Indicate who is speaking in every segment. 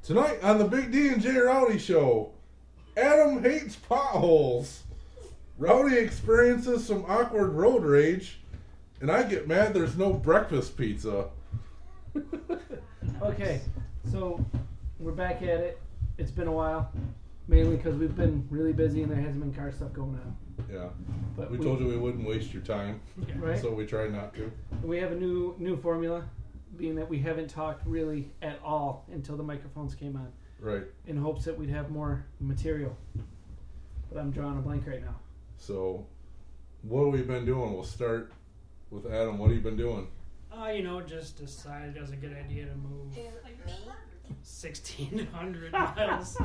Speaker 1: Tonight on the Big D and J Rowdy Show, Adam hates potholes. Rowdy experiences some awkward road rage, and I get mad there's no breakfast pizza.
Speaker 2: Okay, so we're back at it. It's been a while, mainly because we've been really busy and there hasn't been car stuff going on.
Speaker 1: Yeah,
Speaker 2: But
Speaker 1: we told you we wouldn't waste your time,
Speaker 2: right?
Speaker 1: so we tried not to.
Speaker 2: We have a new formula, being that we haven't talked really at all until the microphones came on,
Speaker 1: Right.
Speaker 2: in hopes that we'd have more material. But I'm drawing a blank right now.
Speaker 1: So, what have we been doing? We'll start with Adam. What have you been doing?
Speaker 3: Just decided it was a good idea to move 1,600 miles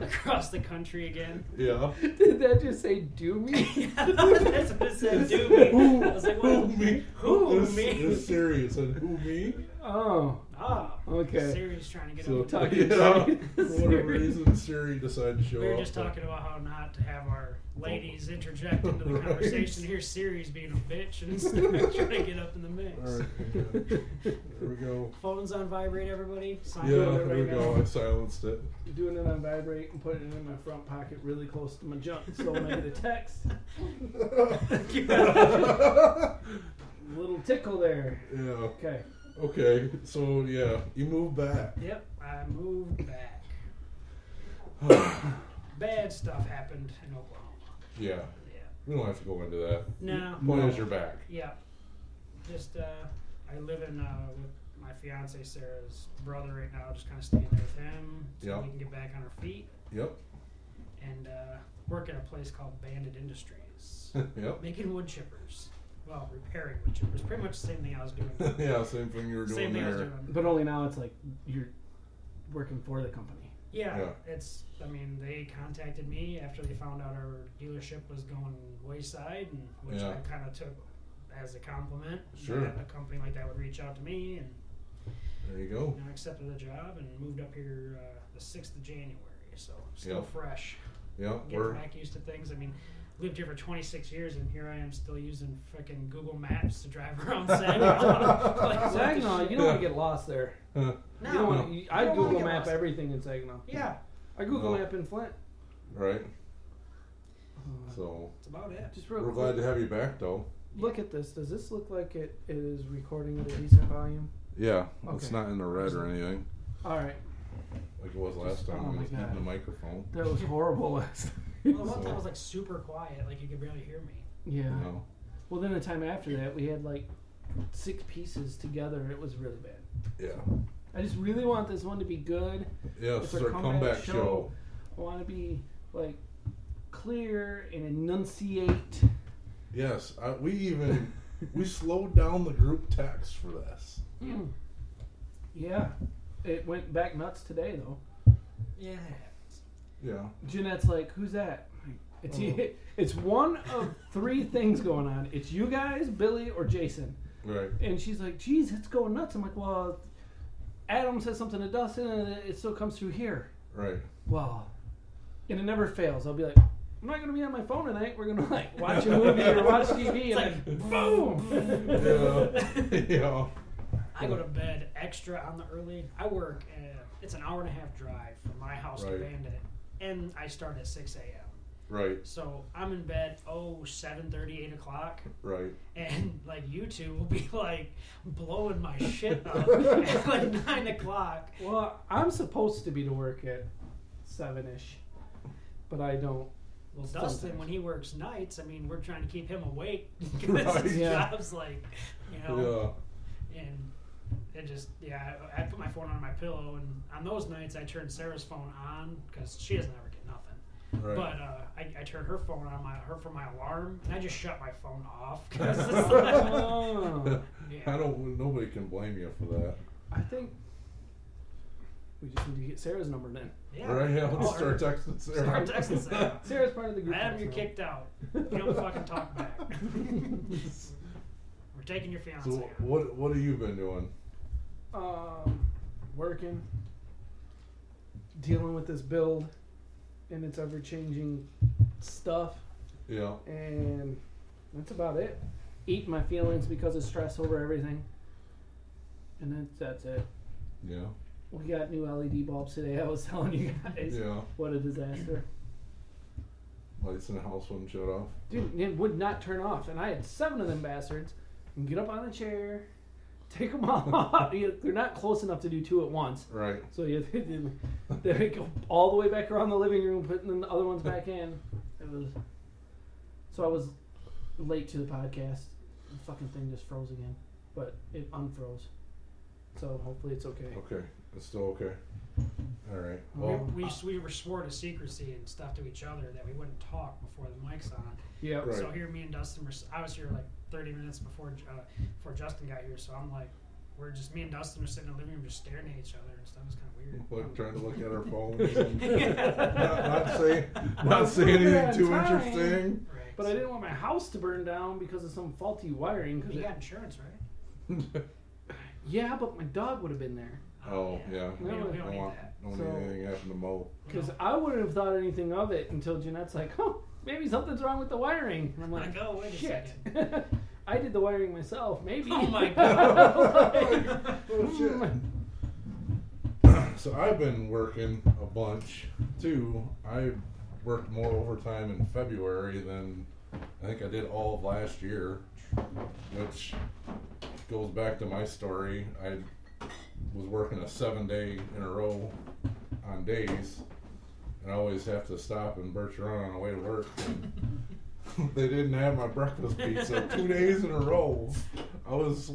Speaker 3: across the country again.
Speaker 1: Yeah.
Speaker 2: Did that just say do me?
Speaker 3: Yeah, that's what it said, do me. I was like, well,
Speaker 1: Who me?
Speaker 3: who
Speaker 1: This
Speaker 3: me?
Speaker 1: is serious. And who me?
Speaker 2: Oh, okay.
Speaker 3: Siri's trying to get
Speaker 1: So,
Speaker 3: over
Speaker 2: talking
Speaker 1: yeah,
Speaker 2: Siri.
Speaker 1: for whatever reason, Siri decided to show
Speaker 3: We were
Speaker 1: up.
Speaker 3: just talking about how not to have our ladies interject into the
Speaker 1: Right.
Speaker 3: conversation. Here's Siri's being a bitch and trying to get up in the mix.
Speaker 1: All right, yeah. There we go.
Speaker 3: Phone's on vibrate, everybody. Sign
Speaker 1: Yeah,
Speaker 3: up
Speaker 1: there we
Speaker 3: right
Speaker 1: go.
Speaker 3: now.
Speaker 1: I silenced it.
Speaker 2: Doing it on vibrate and putting it in my front pocket really close to my junk. So when I get a text, little tickle there.
Speaker 1: Yeah.
Speaker 2: Okay.
Speaker 1: Okay. So yeah, you moved back.
Speaker 3: Yep, I moved back. Bad stuff happened in Oklahoma.
Speaker 1: Yeah.
Speaker 3: Yeah.
Speaker 1: We don't have to go into that.
Speaker 3: No.
Speaker 1: Point is, you're back.
Speaker 3: Yeah. Just I live in with my fiance Sarah's brother right now. Just kind of staying there with him so
Speaker 1: Yep.
Speaker 3: we can get back on our feet
Speaker 1: Yep.
Speaker 3: and work at a place called Bandit Industries,
Speaker 1: Yep.
Speaker 3: making wood chippers. Well, repairing wood chippers. Pretty much the same thing I was doing.
Speaker 1: Yeah. Same thing you were doing
Speaker 3: Same thing I was
Speaker 1: there.
Speaker 3: doing.
Speaker 2: But only now it's like you're working for the company.
Speaker 3: Yeah,
Speaker 1: Yeah.
Speaker 3: they contacted me after they found out our dealership was going wayside, and which
Speaker 1: Yeah.
Speaker 3: I kind of took as a compliment.
Speaker 1: Sure.
Speaker 3: That a company like that would reach out to me, and
Speaker 1: There you go.
Speaker 3: I accepted the job and moved up here the 6th of January, so still
Speaker 1: Yeah.
Speaker 3: fresh.
Speaker 1: Yeah.
Speaker 3: Getting
Speaker 1: We're
Speaker 3: back used to things. I mean, lived here for 26 years, and here I am still using frickin' Google Maps to drive around Saginaw. Like, what the
Speaker 2: Saginaw,
Speaker 3: shit?
Speaker 2: you don't want to get lost there.
Speaker 3: No,
Speaker 2: You don't want.
Speaker 3: you
Speaker 2: I
Speaker 3: don't wanna
Speaker 2: Google
Speaker 3: get
Speaker 2: map
Speaker 3: lost.
Speaker 2: everything in Saginaw.
Speaker 3: Yeah,
Speaker 2: I Google
Speaker 1: No.
Speaker 2: map in Flint.
Speaker 1: right. So
Speaker 3: that's about it.
Speaker 2: Just real
Speaker 1: we're
Speaker 2: quick,
Speaker 1: glad to have you back, though.
Speaker 2: look at this. Does this look like it is recording at a decent volume?
Speaker 1: Yeah. It's
Speaker 2: Okay.
Speaker 1: not in the red or anything
Speaker 2: All right.
Speaker 1: like it was last time
Speaker 2: Oh
Speaker 1: when
Speaker 2: my
Speaker 1: we was hitting
Speaker 2: God.
Speaker 1: the microphone.
Speaker 2: That was horrible last.
Speaker 3: Well, the one
Speaker 1: So-
Speaker 3: time was like super quiet, like you could barely hear me.
Speaker 2: Yeah.
Speaker 1: You know.
Speaker 2: Well, then the time after that, we had like 6 pieces together. It was really bad.
Speaker 1: Yeah.
Speaker 2: I just really want this one to be good.
Speaker 1: Yeah.
Speaker 2: It's
Speaker 1: It's
Speaker 2: our
Speaker 1: our
Speaker 2: comeback
Speaker 1: comeback show.
Speaker 2: I want to be like clear and enunciate.
Speaker 1: Yes. We slowed down the group text for this.
Speaker 2: Yeah. It went back nuts today though.
Speaker 3: Yeah.
Speaker 1: Yeah.
Speaker 2: Jeanette's like, "Who's that?" It's
Speaker 1: Oh.
Speaker 2: it's one of 3 things going on. It's you guys, Billy, or Jason.
Speaker 1: Right.
Speaker 2: And she's like, "Geez, it's going nuts." I'm like, "Well, Adam says something to Dustin, and it still comes through here."
Speaker 1: Right.
Speaker 2: Well, and it never fails. I'll be like, "I'm not gonna be on my phone tonight. We're gonna like watch a movie or watch TV," and
Speaker 3: It's
Speaker 2: like, boom.
Speaker 1: Yeah. Yeah.
Speaker 3: I go to bed extra on the early. I work. It's an hour and a half drive from my house to
Speaker 1: Right.
Speaker 3: Bandit, and I start at 6 a.m.
Speaker 1: Right.
Speaker 3: So I'm in bed 7:30, 8 o'clock,
Speaker 1: Right.
Speaker 3: and like you two will be like blowing my shit up at like 9 o'clock.
Speaker 2: Well, I'm supposed to be to work at 7ish, but I don't.
Speaker 3: Well, Dustin,
Speaker 2: Sometimes.
Speaker 3: when he works nights, I mean, we're trying to keep him awake because
Speaker 1: Right.
Speaker 3: his
Speaker 2: Yeah.
Speaker 3: job's like, you know,
Speaker 1: Yeah.
Speaker 3: and it just, I put my phone on my pillow, and on those nights I turn Sarah's phone on because she doesn't ever get nothing.
Speaker 1: Right.
Speaker 3: But I turn her phone on for my alarm, and I just shut my phone off because it's like,
Speaker 2: Oh,
Speaker 3: yeah.
Speaker 1: Nobody can blame you for that.
Speaker 2: I think we just need to get Sarah's number then.
Speaker 3: Yeah.
Speaker 1: Right? Yeah.
Speaker 3: Call
Speaker 1: Let's
Speaker 3: her.
Speaker 1: start texting Sarah.
Speaker 3: Start texting Sarah.
Speaker 2: Sarah's part of the group.
Speaker 3: Adam, you're
Speaker 2: text now.
Speaker 3: kicked out. You don't fucking talk back. We're taking your fiance.
Speaker 1: So
Speaker 3: out.
Speaker 1: what have you been doing?
Speaker 2: Working, dealing with this build and its ever-changing stuff,
Speaker 1: Yeah.
Speaker 2: and that's about it. Eating my feelings because of stress over everything, and that's it.
Speaker 1: Yeah.
Speaker 2: We got new LED bulbs today. I was telling you guys.
Speaker 1: Yeah.
Speaker 2: What a disaster.
Speaker 1: Lights in the house wouldn't shut off.
Speaker 2: Dude, it would not turn off. And I had 7 of them bastards. And get up on the chair, take them all off. They're not close enough to do 2 at once.
Speaker 1: Right.
Speaker 2: So they go all the way back around the living room, putting the other ones back in. So I was late to the podcast. The fucking thing just froze again. But it unfroze. So hopefully it's okay.
Speaker 1: Okay. It's still okay. All right. Well,
Speaker 3: we were swore to secrecy and stuff to each other that we wouldn't talk before the mic's on.
Speaker 2: Yeah.
Speaker 1: Right.
Speaker 3: So here, me and Dustin I was here like 30 minutes before Justin got here. So I'm like, me and Dustin were sitting in the living room just staring at each other and stuff. It was kind of weird.
Speaker 1: like trying to look at our phones and not say anything too interesting.
Speaker 3: Right.
Speaker 2: But I didn't want my house to burn down because of some faulty wiring.
Speaker 3: You got insurance, right?
Speaker 2: Yeah, but my dog would have been there.
Speaker 1: Oh, yeah.
Speaker 3: We don't need
Speaker 1: want,
Speaker 3: that.
Speaker 1: don't
Speaker 2: So-
Speaker 1: need anything happen to Mo.
Speaker 2: Because I wouldn't have thought anything of it until Jeanette's like, oh, maybe something's wrong with the wiring. And I'm like,
Speaker 3: Oh, wait a
Speaker 2: shit.
Speaker 3: second.
Speaker 2: I did the wiring myself, maybe.
Speaker 3: Oh my god.
Speaker 1: Oh, shit. So I've been working a bunch, too. I worked more overtime in February than I think I did all of last year, which goes back to my story. I was working a 7-day in a row on days, and I always have to stop and birch around on the way to work. And they didn't have my breakfast pizza 2 days in a row. I was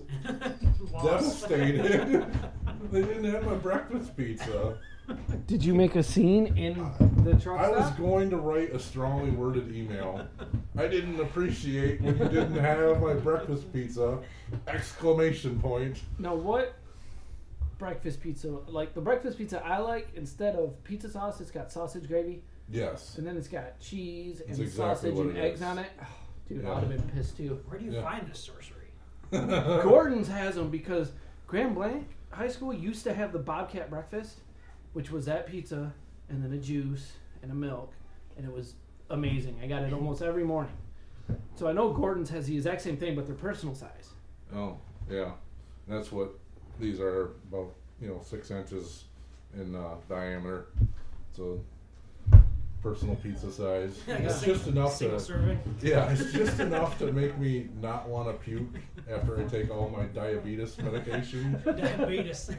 Speaker 1: devastated. They didn't have my breakfast pizza.
Speaker 2: Did you make a scene in the truck
Speaker 1: I was
Speaker 2: stop?
Speaker 1: going to write a strongly worded email. I didn't appreciate when you didn't have my breakfast pizza! Exclamation point.
Speaker 2: Now, what breakfast pizza, like the breakfast pizza I like, instead of pizza sauce, it's got sausage gravy,
Speaker 1: Yes.
Speaker 2: and then it's got cheese and
Speaker 1: That's exactly
Speaker 2: sausage
Speaker 1: what
Speaker 2: and
Speaker 1: it
Speaker 2: eggs
Speaker 1: is.
Speaker 2: on it. Oh, dude,
Speaker 1: Yeah.
Speaker 2: I would have been pissed too.
Speaker 3: Where do you
Speaker 1: Yeah.
Speaker 3: find this sorcery?
Speaker 2: Gordon's has them because Grand Blanc High School used to have the Bobcat breakfast, which was that pizza and then a juice and a milk, and it was amazing. I got it almost every morning. So I know Gordon's has the exact same thing, but they're personal size.
Speaker 1: Oh, yeah. That's what these are, about 6 inches in diameter. So personal pizza size. It's just enough
Speaker 3: single
Speaker 1: to
Speaker 3: serving.
Speaker 1: Yeah, it's just enough to make me not want to puke after I take all my diabetes medication.
Speaker 3: Diabetes.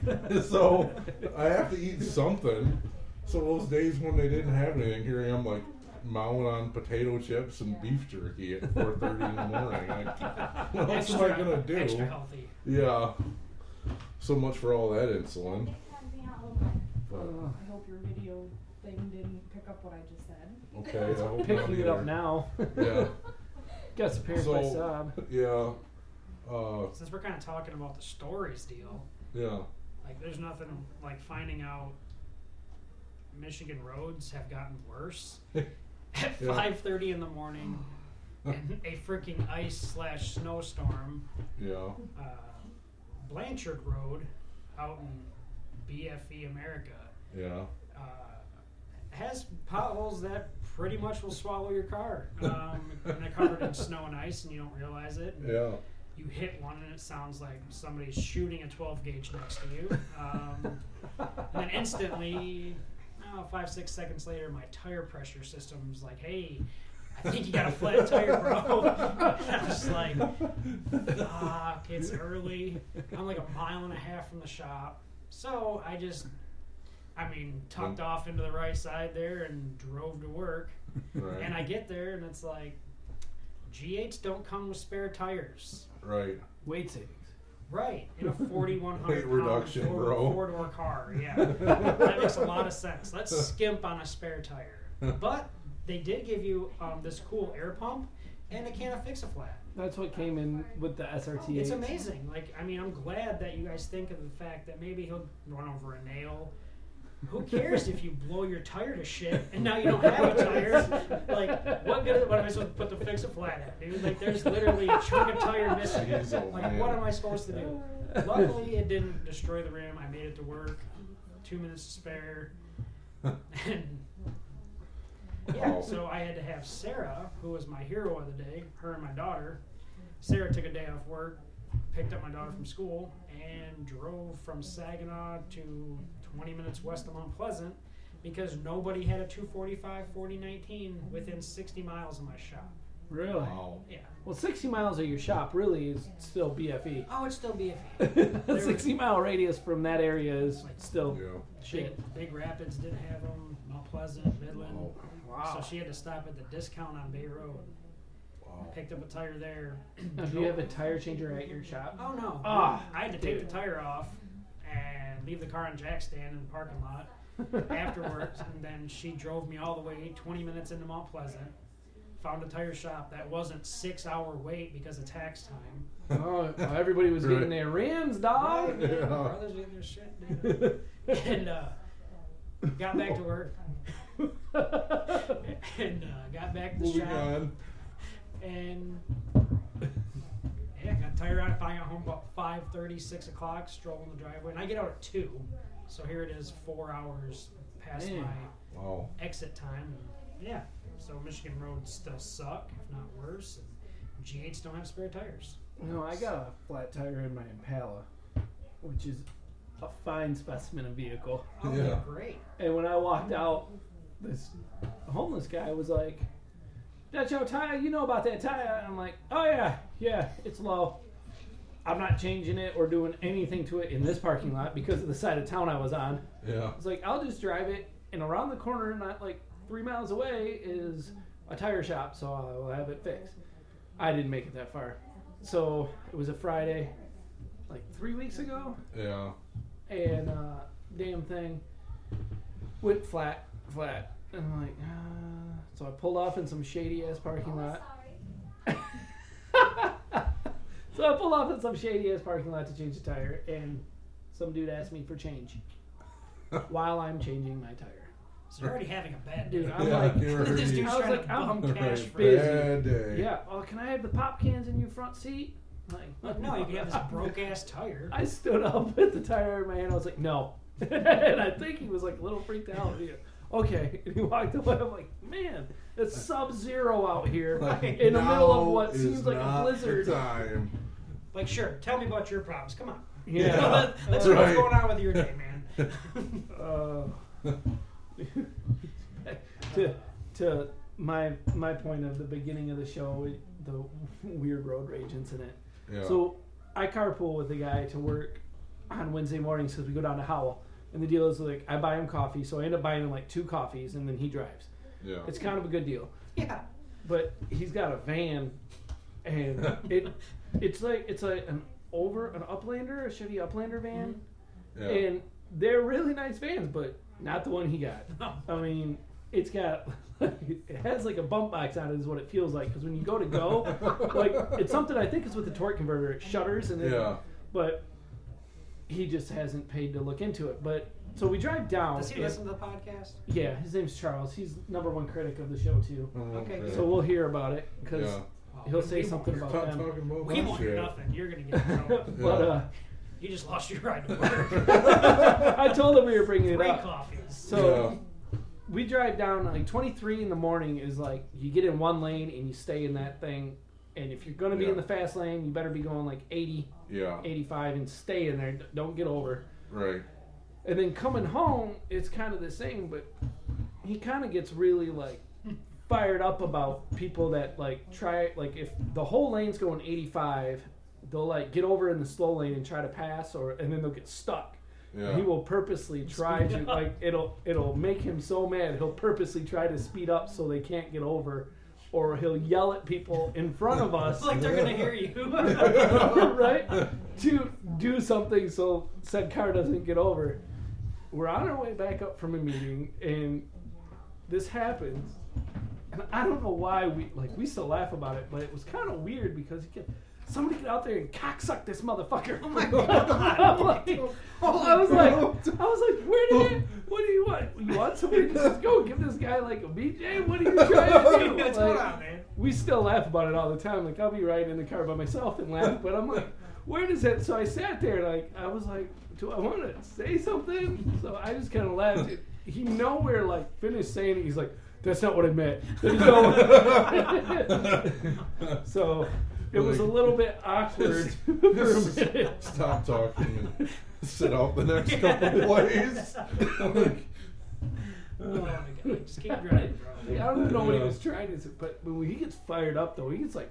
Speaker 1: So I have to eat something. So those days when they didn't have anything, here I am like mowing on potato chips and beef jerky at 4:30 in the morning. Like, what else am I gonna do?
Speaker 3: Extra healthy.
Speaker 1: Yeah. So much for all that insulin. But,
Speaker 4: I hope your video thing didn't pick up what I just said.
Speaker 1: okay, I hope not
Speaker 2: Picking it up
Speaker 1: either.
Speaker 2: now.
Speaker 1: Yeah.
Speaker 2: Got some parents by Saab.
Speaker 1: Yeah.
Speaker 3: Since we're kind of talking about the stories deal,
Speaker 1: Yeah.
Speaker 3: like there's nothing like finding out Michigan roads have gotten worse at
Speaker 1: Yeah.
Speaker 3: 5:30 in the morning in a freaking ice/snowstorm.
Speaker 1: Yeah.
Speaker 3: Blanchard Road out in BFE America
Speaker 1: Yeah.
Speaker 3: has potholes that pretty much will swallow your car. And they're covered in snow and ice and you don't realize it. And
Speaker 1: Yeah.
Speaker 3: you hit one and it sounds like somebody's shooting a 12 gauge next to you. And then instantly, 5-6 seconds later, my tire pressure system's like, hey, I think you got a flat tire, bro. And I was like, fuck, it's early. I'm like 1.5 miles from the shop. So I just, tucked off into the right side there and drove to work.
Speaker 1: Right.
Speaker 3: And I get there and it's like, G8s don't come with spare tires.
Speaker 1: Right.
Speaker 2: Weight savings.
Speaker 3: Right, in a 4,100
Speaker 1: Weight reduction,
Speaker 3: pound
Speaker 1: bro.
Speaker 3: four-door car. Yeah, that makes a lot of sense. Let's skimp on a spare tire. But they did give you this cool air pump and a can of Fix-A-Flat.
Speaker 2: That's what came in with the SRT.
Speaker 3: It's amazing. I'm glad that you guys think of the fact that maybe he'll run over a nail. Who cares if you blow your tire to shit and now you don't have a tire? Like, what am I supposed to put the Fix-A-Flat at, dude? Like, there's literally a chunk of tire missing.
Speaker 1: Jeez, oh,
Speaker 3: Like,
Speaker 1: man.
Speaker 3: what am I supposed to do? Luckily, it didn't destroy the rim. I made it to work. 2 minutes to spare. And yeah,
Speaker 1: Wow.
Speaker 3: so I had to have Sarah, who was my hero of the day, her and my daughter. Sarah took a day off work, picked up my daughter from school, and drove from Saginaw to 20 minutes west of Mount Pleasant because nobody had a 245 4019 within 60 miles of my shop.
Speaker 2: Really?
Speaker 1: Wow.
Speaker 3: Yeah.
Speaker 2: Well, 60 miles of your shop really is still BFE.
Speaker 3: Oh, it's still BFE.
Speaker 2: A 60-mile radius from that area is still
Speaker 1: Yeah.
Speaker 2: shit.
Speaker 3: Big Rapids didn't have them. Mount Pleasant, Midland.
Speaker 1: Oh,
Speaker 2: Wow.
Speaker 3: So she had to stop at the discount on Bay Road.
Speaker 1: wow.
Speaker 3: Picked up a tire there.
Speaker 2: Now, do you have a tire changer at your shop?
Speaker 3: Oh no!
Speaker 2: Ah,
Speaker 3: I had to take
Speaker 2: dude.
Speaker 3: the tire off and leave the car on jack stand in the parking lot afterwards, and then she drove me all the way 20 minutes into Mount Pleasant. Found a tire shop that wasn't 6-hour wait because of tax time.
Speaker 2: Oh, everybody was getting their rims, dog.
Speaker 3: Right, man,
Speaker 1: Yeah.
Speaker 3: brothers getting their shit, dude. And got back to work. And got back to the
Speaker 1: Moving
Speaker 3: shop.
Speaker 1: on.
Speaker 3: And yeah, got tired out. I got home about 5:30, 6 o'clock, strolled in the driveway. And I get out at 2. So here it is, 4 hours past
Speaker 2: Man.
Speaker 3: my
Speaker 1: Wow.
Speaker 3: exit time. And yeah, so Michigan roads still suck, if not worse. And G8s don't have spare tires.
Speaker 2: No, I got a flat tire in my Impala, which is a fine specimen of vehicle.
Speaker 3: Oh,
Speaker 1: Yeah.
Speaker 3: they're great.
Speaker 2: And when I walked out, this homeless guy was like, "That's your tire? You know about that tire?" I'm like, "Oh yeah, it's low. I'm not changing it or doing anything to it in this parking lot because of the side of town I was on."
Speaker 1: Yeah.
Speaker 2: It's like, I'll just drive it, and around the corner, not like 3 miles away, is a tire shop, so I'll have it fixed. I didn't make it that far. So it was a Friday, like 3 weeks ago,
Speaker 1: Yeah.
Speaker 2: and damn thing went flat. And I'm like, so I pulled off in some shady ass parking lot. So I pulled off in some shady ass parking lot to change the tire, and some dude asked me for change while I'm changing my tire.
Speaker 3: So you're already having a bad day.
Speaker 2: Dude, I'm
Speaker 1: Yeah,
Speaker 2: like,
Speaker 1: you're
Speaker 3: This
Speaker 1: already-
Speaker 3: dude's
Speaker 2: I was
Speaker 3: trying
Speaker 2: like,
Speaker 3: to
Speaker 2: I'm
Speaker 3: bum cash
Speaker 1: Right,
Speaker 3: for
Speaker 2: busy.
Speaker 1: bad day.
Speaker 2: yeah, oh, can I have the pop cans in your front seat? Like,
Speaker 3: No, you can have this broke ass tire.
Speaker 2: I stood up with the tire in my hand. I was like, no. And I think he was like a little freaked out. Yeah. Okay. And he walked away. I'm like, man, it's sub-zero out here
Speaker 1: Like,
Speaker 2: in the middle of
Speaker 1: now
Speaker 2: what
Speaker 1: is
Speaker 2: seems like a
Speaker 1: not the
Speaker 2: blizzard.
Speaker 1: time.
Speaker 3: Like, sure, tell me about your problems. Come on.
Speaker 2: Yeah.
Speaker 3: Let's see what's
Speaker 1: Right.
Speaker 3: going on with your day, man.
Speaker 2: To my point of the beginning of the show, the weird road rage incident.
Speaker 1: Yeah.
Speaker 2: So I carpool with the guy to work on Wednesday mornings because we go down to Howell. And the deal is like I buy him coffee, so I end up buying him like 2 coffees, and then he drives.
Speaker 1: Yeah.
Speaker 2: It's kind of a good deal.
Speaker 3: Yeah.
Speaker 2: But he's got a van, and it's like an Uplander, a Chevy Uplander van,
Speaker 1: Yeah.
Speaker 2: and they're really nice vans, but not the one he got. I mean, it's got it has like a bump box on it, is what it feels like. Because when you go, like it's something I think is with the torque converter. It shutters and then,
Speaker 1: Yeah.
Speaker 2: but he just hasn't paid to look into it. But so we drive down.
Speaker 3: Does he listen to the podcast?
Speaker 2: Yeah, his name's Charles. He's #1 critic of the show too.
Speaker 3: Okay,
Speaker 2: So we'll hear about it because
Speaker 1: Yeah.
Speaker 2: he'll say something about
Speaker 1: Stop
Speaker 2: them.
Speaker 1: talking about
Speaker 3: We
Speaker 1: my
Speaker 3: won't hear
Speaker 1: shit.
Speaker 3: nothing. You're going to get in trouble.
Speaker 2: But
Speaker 3: You just lost your ride to work.
Speaker 2: I told him we were bringing it
Speaker 3: 3
Speaker 2: up.
Speaker 3: coffees.
Speaker 2: So we drive down like 23 in the morning is like you get in one lane and you stay in that thing. And if you're going to be in the fast lane, you better be going like 80,
Speaker 1: Yeah.
Speaker 2: 85 and stay in there. Don't get over.
Speaker 1: Right.
Speaker 2: And then coming home, it's kind of the same, but he kind of gets really like fired up about people that like try, like if the whole lane's going 85, they'll like get over in the slow lane and try to pass, and then they'll get stuck.
Speaker 1: Yeah.
Speaker 2: He will purposely try to, like, it'll make him so mad, he'll purposely try to speed up so they can't get over, or he'll yell at people in front of us.
Speaker 3: It's like they're going to hear you.
Speaker 2: Right? To do something so said car doesn't get over. We're on our way back up from a meeting, and this happens. And I don't know why we still laugh about it, but it was kind of weird because somebody get out there and cocksuck this motherfucker.
Speaker 3: Oh my God.
Speaker 2: I was like, where did it? What do you want? You want somebody to just go give this guy like a BJ? What are you trying to do?
Speaker 3: What's going on, man?
Speaker 2: We still laugh about it all the time. Like I'll be riding in the car by myself and laugh, but I'm like, where does it? So I sat there like I was like, do I want to say something? So I just kind of laughed. He nowhere like finished saying it. He's like, that's not what I meant. There's no. So It was a little bit awkward for a minute.
Speaker 1: Stop talking and sit out the next couple plays. Like,
Speaker 3: Oh my god, just keep driving, bro.
Speaker 2: I don't know what he was trying to say, but when he gets fired up, though, he gets like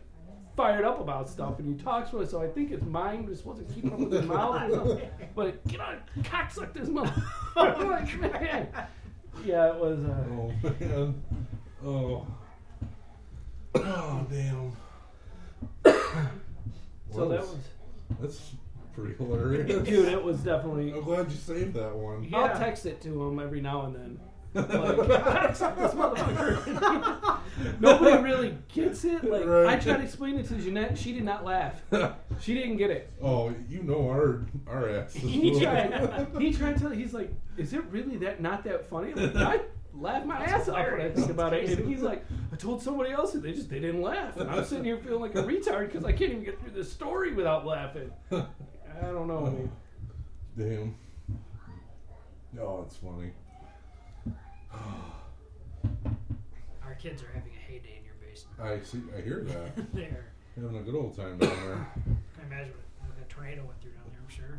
Speaker 2: fired up about stuff, and he talks with us, so I think his mind was supposed to keep up with his mouth or something. But get on, cocksuck this mother. I'm like, man. Yeah, it was.
Speaker 1: oh man. Oh. Oh damn.
Speaker 2: So that was.
Speaker 1: That's pretty hilarious.
Speaker 2: Dude, it was definitely.
Speaker 1: I'm glad you saved that one.
Speaker 3: Yeah.
Speaker 2: I'll text it to him every now and then. Like, cocksuck this motherfucker. Nobody really gets it. Like,
Speaker 1: Right.
Speaker 2: I tried to explain it to Jeanette. She did not laugh. She didn't get it.
Speaker 1: Oh, you know our asses.
Speaker 2: He tried to. He's like, "Is it really not that funny?" I'm like, I laugh my ass off when I think about it. And he's like, "I told somebody else, and they didn't laugh." And I'm sitting here feeling like a retard because I can't even get through this story without laughing. I don't know. Man.
Speaker 1: Damn. Oh, it's funny.
Speaker 3: Our kids are having a heyday in your basement.
Speaker 1: I hear that.
Speaker 3: They're.
Speaker 1: Having a good old time down there.
Speaker 3: I imagine what a tornado went through down there, I'm sure.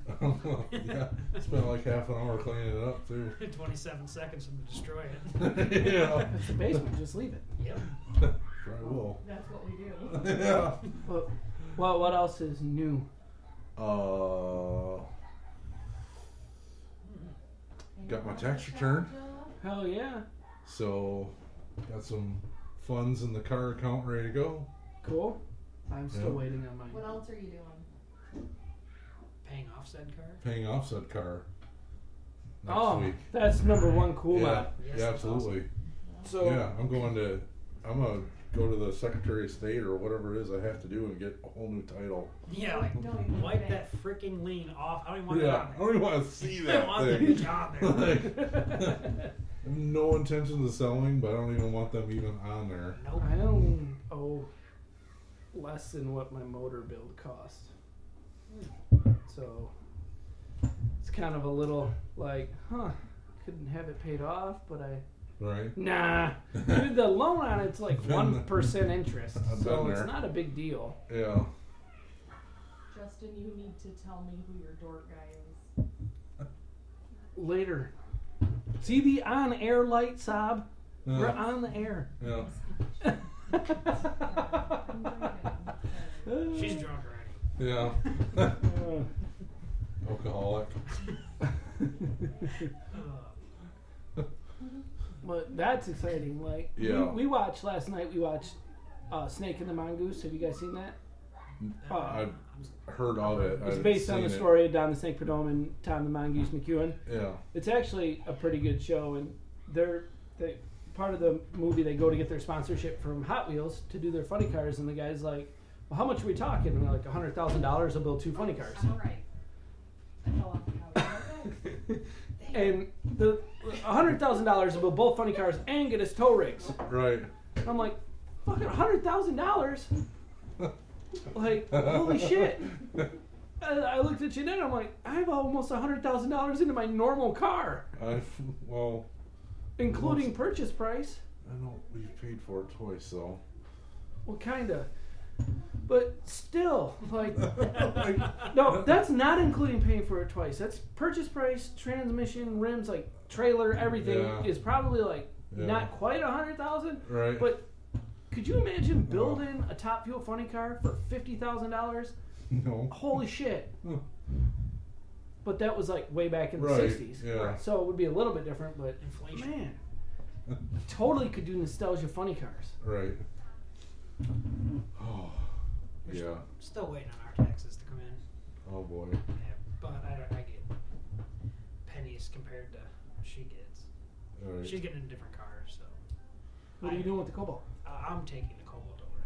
Speaker 1: Yeah, spent like half an hour cleaning it up too.
Speaker 3: 27 seconds to destroy it.
Speaker 1: Yeah,
Speaker 2: It's the basement. Just leave it.
Speaker 3: Yep.
Speaker 1: sure I will.
Speaker 4: That's what we do.
Speaker 1: Yeah.
Speaker 2: Well, what else is new?
Speaker 1: Got my tax return,
Speaker 2: Hell yeah.
Speaker 1: so got some funds in the car account ready to go.
Speaker 2: Cool. I'm still
Speaker 1: Yep.
Speaker 2: waiting on mine.
Speaker 4: What else are you doing?
Speaker 3: Paying off said car?
Speaker 1: Paying off said car next
Speaker 2: Oh,
Speaker 1: week.
Speaker 2: that's number one cool
Speaker 1: Yeah,
Speaker 2: mod.
Speaker 3: Yes,
Speaker 1: yeah,
Speaker 3: that's
Speaker 1: absolutely.
Speaker 2: So
Speaker 1: Yeah, I'm gonna go to the Secretary of State or whatever it is I have to do and get a whole new title.
Speaker 3: Yeah, like,
Speaker 4: Don't even
Speaker 3: wipe
Speaker 4: think.
Speaker 3: that freaking lien off. I don't even want it
Speaker 1: Yeah,
Speaker 3: on
Speaker 1: I
Speaker 3: there.
Speaker 1: don't even want to see
Speaker 3: I
Speaker 1: that
Speaker 3: don't want that
Speaker 1: thing.
Speaker 3: bitch on there.
Speaker 1: Like, no intentions of selling, but I don't even want them even on there.
Speaker 3: Nope.
Speaker 2: I only owe less than what my motor build cost. So it's kind of a little like, couldn't have it paid off, but
Speaker 1: Right?
Speaker 2: nah. Dude, the loan on it's like
Speaker 1: Been
Speaker 2: 1% interest,
Speaker 1: I've
Speaker 2: so
Speaker 1: been
Speaker 2: it's
Speaker 1: there.
Speaker 2: not a big deal.
Speaker 1: Yeah.
Speaker 4: Justin, you need to tell me who your dork guy is.
Speaker 2: Later. See the on-air light, Sob? We're
Speaker 1: Yeah.
Speaker 2: on the air.
Speaker 1: Yeah.
Speaker 4: I'm drinking.
Speaker 3: She's drunk already.
Speaker 1: Yeah.
Speaker 2: Uh,
Speaker 1: Alcoholic.
Speaker 2: But that's exciting. Like
Speaker 1: Yeah.
Speaker 2: we watched last night. We watched Snake and the Mongoose. Have you guys seen that?
Speaker 1: I've heard of it.
Speaker 2: It's
Speaker 1: I've
Speaker 2: based on
Speaker 1: seen
Speaker 2: the
Speaker 1: it.
Speaker 2: story of Don the Snake Prudhomme and Tom the Mongoose McEwen.
Speaker 1: Yeah.
Speaker 2: It's actually a pretty good show, and they part of the movie they go to get their sponsorship from Hot Wheels to do their funny cars, and the guy's like, "Well, how much are we talking?" And they're like, $100,000 to build 2 funny cars.
Speaker 4: I'm alright. I fell off the couch. Okay.
Speaker 2: And the $100,000 to build both funny cars and get us tow rigs.
Speaker 1: Right.
Speaker 2: I'm like, fucking $100,000. Like, holy shit. I looked at Jeanette, I'm like, I have almost $100,000 into my normal car,
Speaker 1: Well,
Speaker 2: including purchase price.
Speaker 1: I know we've paid for it twice, so.
Speaker 2: Well, kinda. But still, like, no, that's not including paying for it twice. That's purchase price, transmission, rims, like trailer, everything
Speaker 1: Yeah.
Speaker 2: is probably like
Speaker 1: Yeah.
Speaker 2: not quite 100,000.
Speaker 1: Right.
Speaker 2: But could you imagine building a Top Fuel funny car for $50,000?
Speaker 1: No.
Speaker 2: Holy shit!
Speaker 1: Huh.
Speaker 2: But that was like way back in the
Speaker 1: Right,
Speaker 2: '60s,
Speaker 1: yeah.
Speaker 2: so it would be a little bit different. But
Speaker 3: Inflation.
Speaker 2: man, totally could do nostalgia funny cars.
Speaker 1: Right. Oh. Yeah.
Speaker 3: Still waiting on our taxes to come in.
Speaker 1: Oh boy.
Speaker 3: Yeah, but I get pennies compared to what she gets.
Speaker 1: All right.
Speaker 3: She's getting a different car, so
Speaker 2: What are you doing with the Cobalt?
Speaker 3: I'm taking the Cobalt over.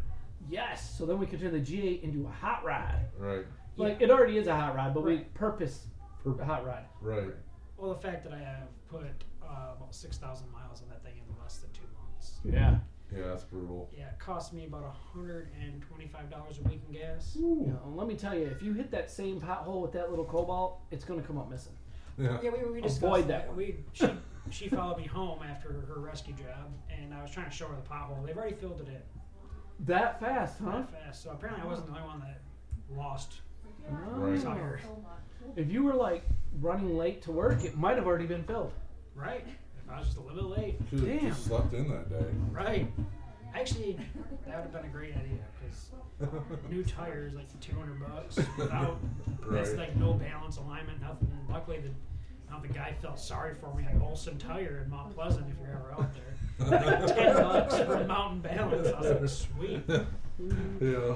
Speaker 2: Yes. So then we could turn the G8 into a hot rod.
Speaker 1: Right.
Speaker 2: Like it already is a hot rod, but we
Speaker 3: Right.
Speaker 2: purpose a hot rod.
Speaker 1: Right.
Speaker 3: Well, the fact that I have put about 6,000 miles on that thing in less than 2 months.
Speaker 2: Yeah.
Speaker 1: Yeah, that's brutal.
Speaker 3: Yeah, it cost me about $125 a week in gas.
Speaker 2: You know, let me tell you, if you hit that same pothole with that little Cobalt, it's going to come up missing.
Speaker 1: Yeah.
Speaker 3: Yeah, we discussed
Speaker 2: Avoid that one.
Speaker 3: She followed me home after her rescue job, and I was trying to show her the pothole. They've already filled it in.
Speaker 2: That fast, huh?
Speaker 3: That fast. So apparently I wasn't the only one that lost
Speaker 1: Right.
Speaker 3: a tire.
Speaker 2: If you were like running late to work, it might have already been filled.
Speaker 3: Right. If I was just a little bit late.
Speaker 1: Should have
Speaker 2: Damn.
Speaker 1: just slept in that day.
Speaker 3: Right. Actually, that would have been a great idea because new tires like $200 without it's
Speaker 1: Right.
Speaker 3: like no balance, alignment, nothing. Luckily, the guy felt sorry for me. Like Olson Tire in Mount Pleasant, if you're ever out there, like $10 for mountain balance. I was like, sweet.
Speaker 1: Yeah.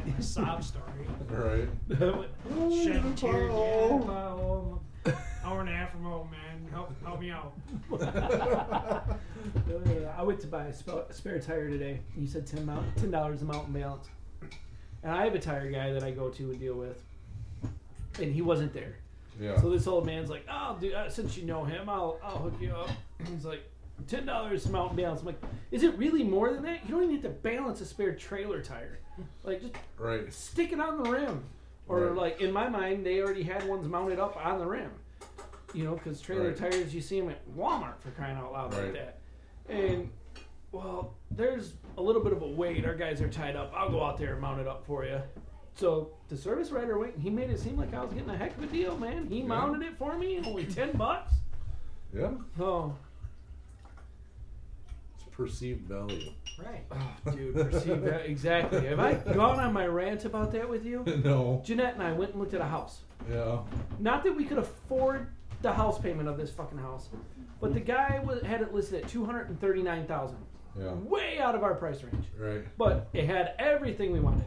Speaker 3: My sob story.
Speaker 1: Right.
Speaker 3: Shed a tear, Dad. Hour and a half from home, man. Help me out.
Speaker 2: I went to buy a spare tire today. You said $10 a mountain balance. And I have a tire guy that I go to and deal with. And he wasn't there.
Speaker 1: Yeah.
Speaker 2: So this old man's like, oh, dude, since you know him, I'll hook you up. And he's like, $10 mountain balance. I'm like, is it really more than that? You don't even have to balance a spare trailer tire. Like, just
Speaker 1: Right.
Speaker 2: stick it on the rim. Or,
Speaker 1: Right.
Speaker 2: like, in my mind, they already had ones mounted up on the rim. You know, because trailer
Speaker 1: Right.
Speaker 2: tires, you see them at Walmart for crying out loud
Speaker 1: Right.
Speaker 2: like that. And, well, there's a little bit of a wait. Our guys are tied up. I'll go out there and mount it up for you. So the service writer went, he made it seem like I was getting a heck of a deal, man. He mounted it for me, only $10.
Speaker 1: Yeah.
Speaker 2: Oh,
Speaker 1: It's perceived value.
Speaker 3: Right.
Speaker 2: dude, perceive that exactly. Have I gone on my rant about that with you?
Speaker 1: No.
Speaker 2: Jeanette and I went and looked at a house.
Speaker 1: Yeah.
Speaker 2: Not that we could afford the house payment of this fucking house, but the guy had it listed at $239,000,
Speaker 1: Yeah.
Speaker 2: way out of our price range.
Speaker 1: Right.
Speaker 2: But it had everything we wanted.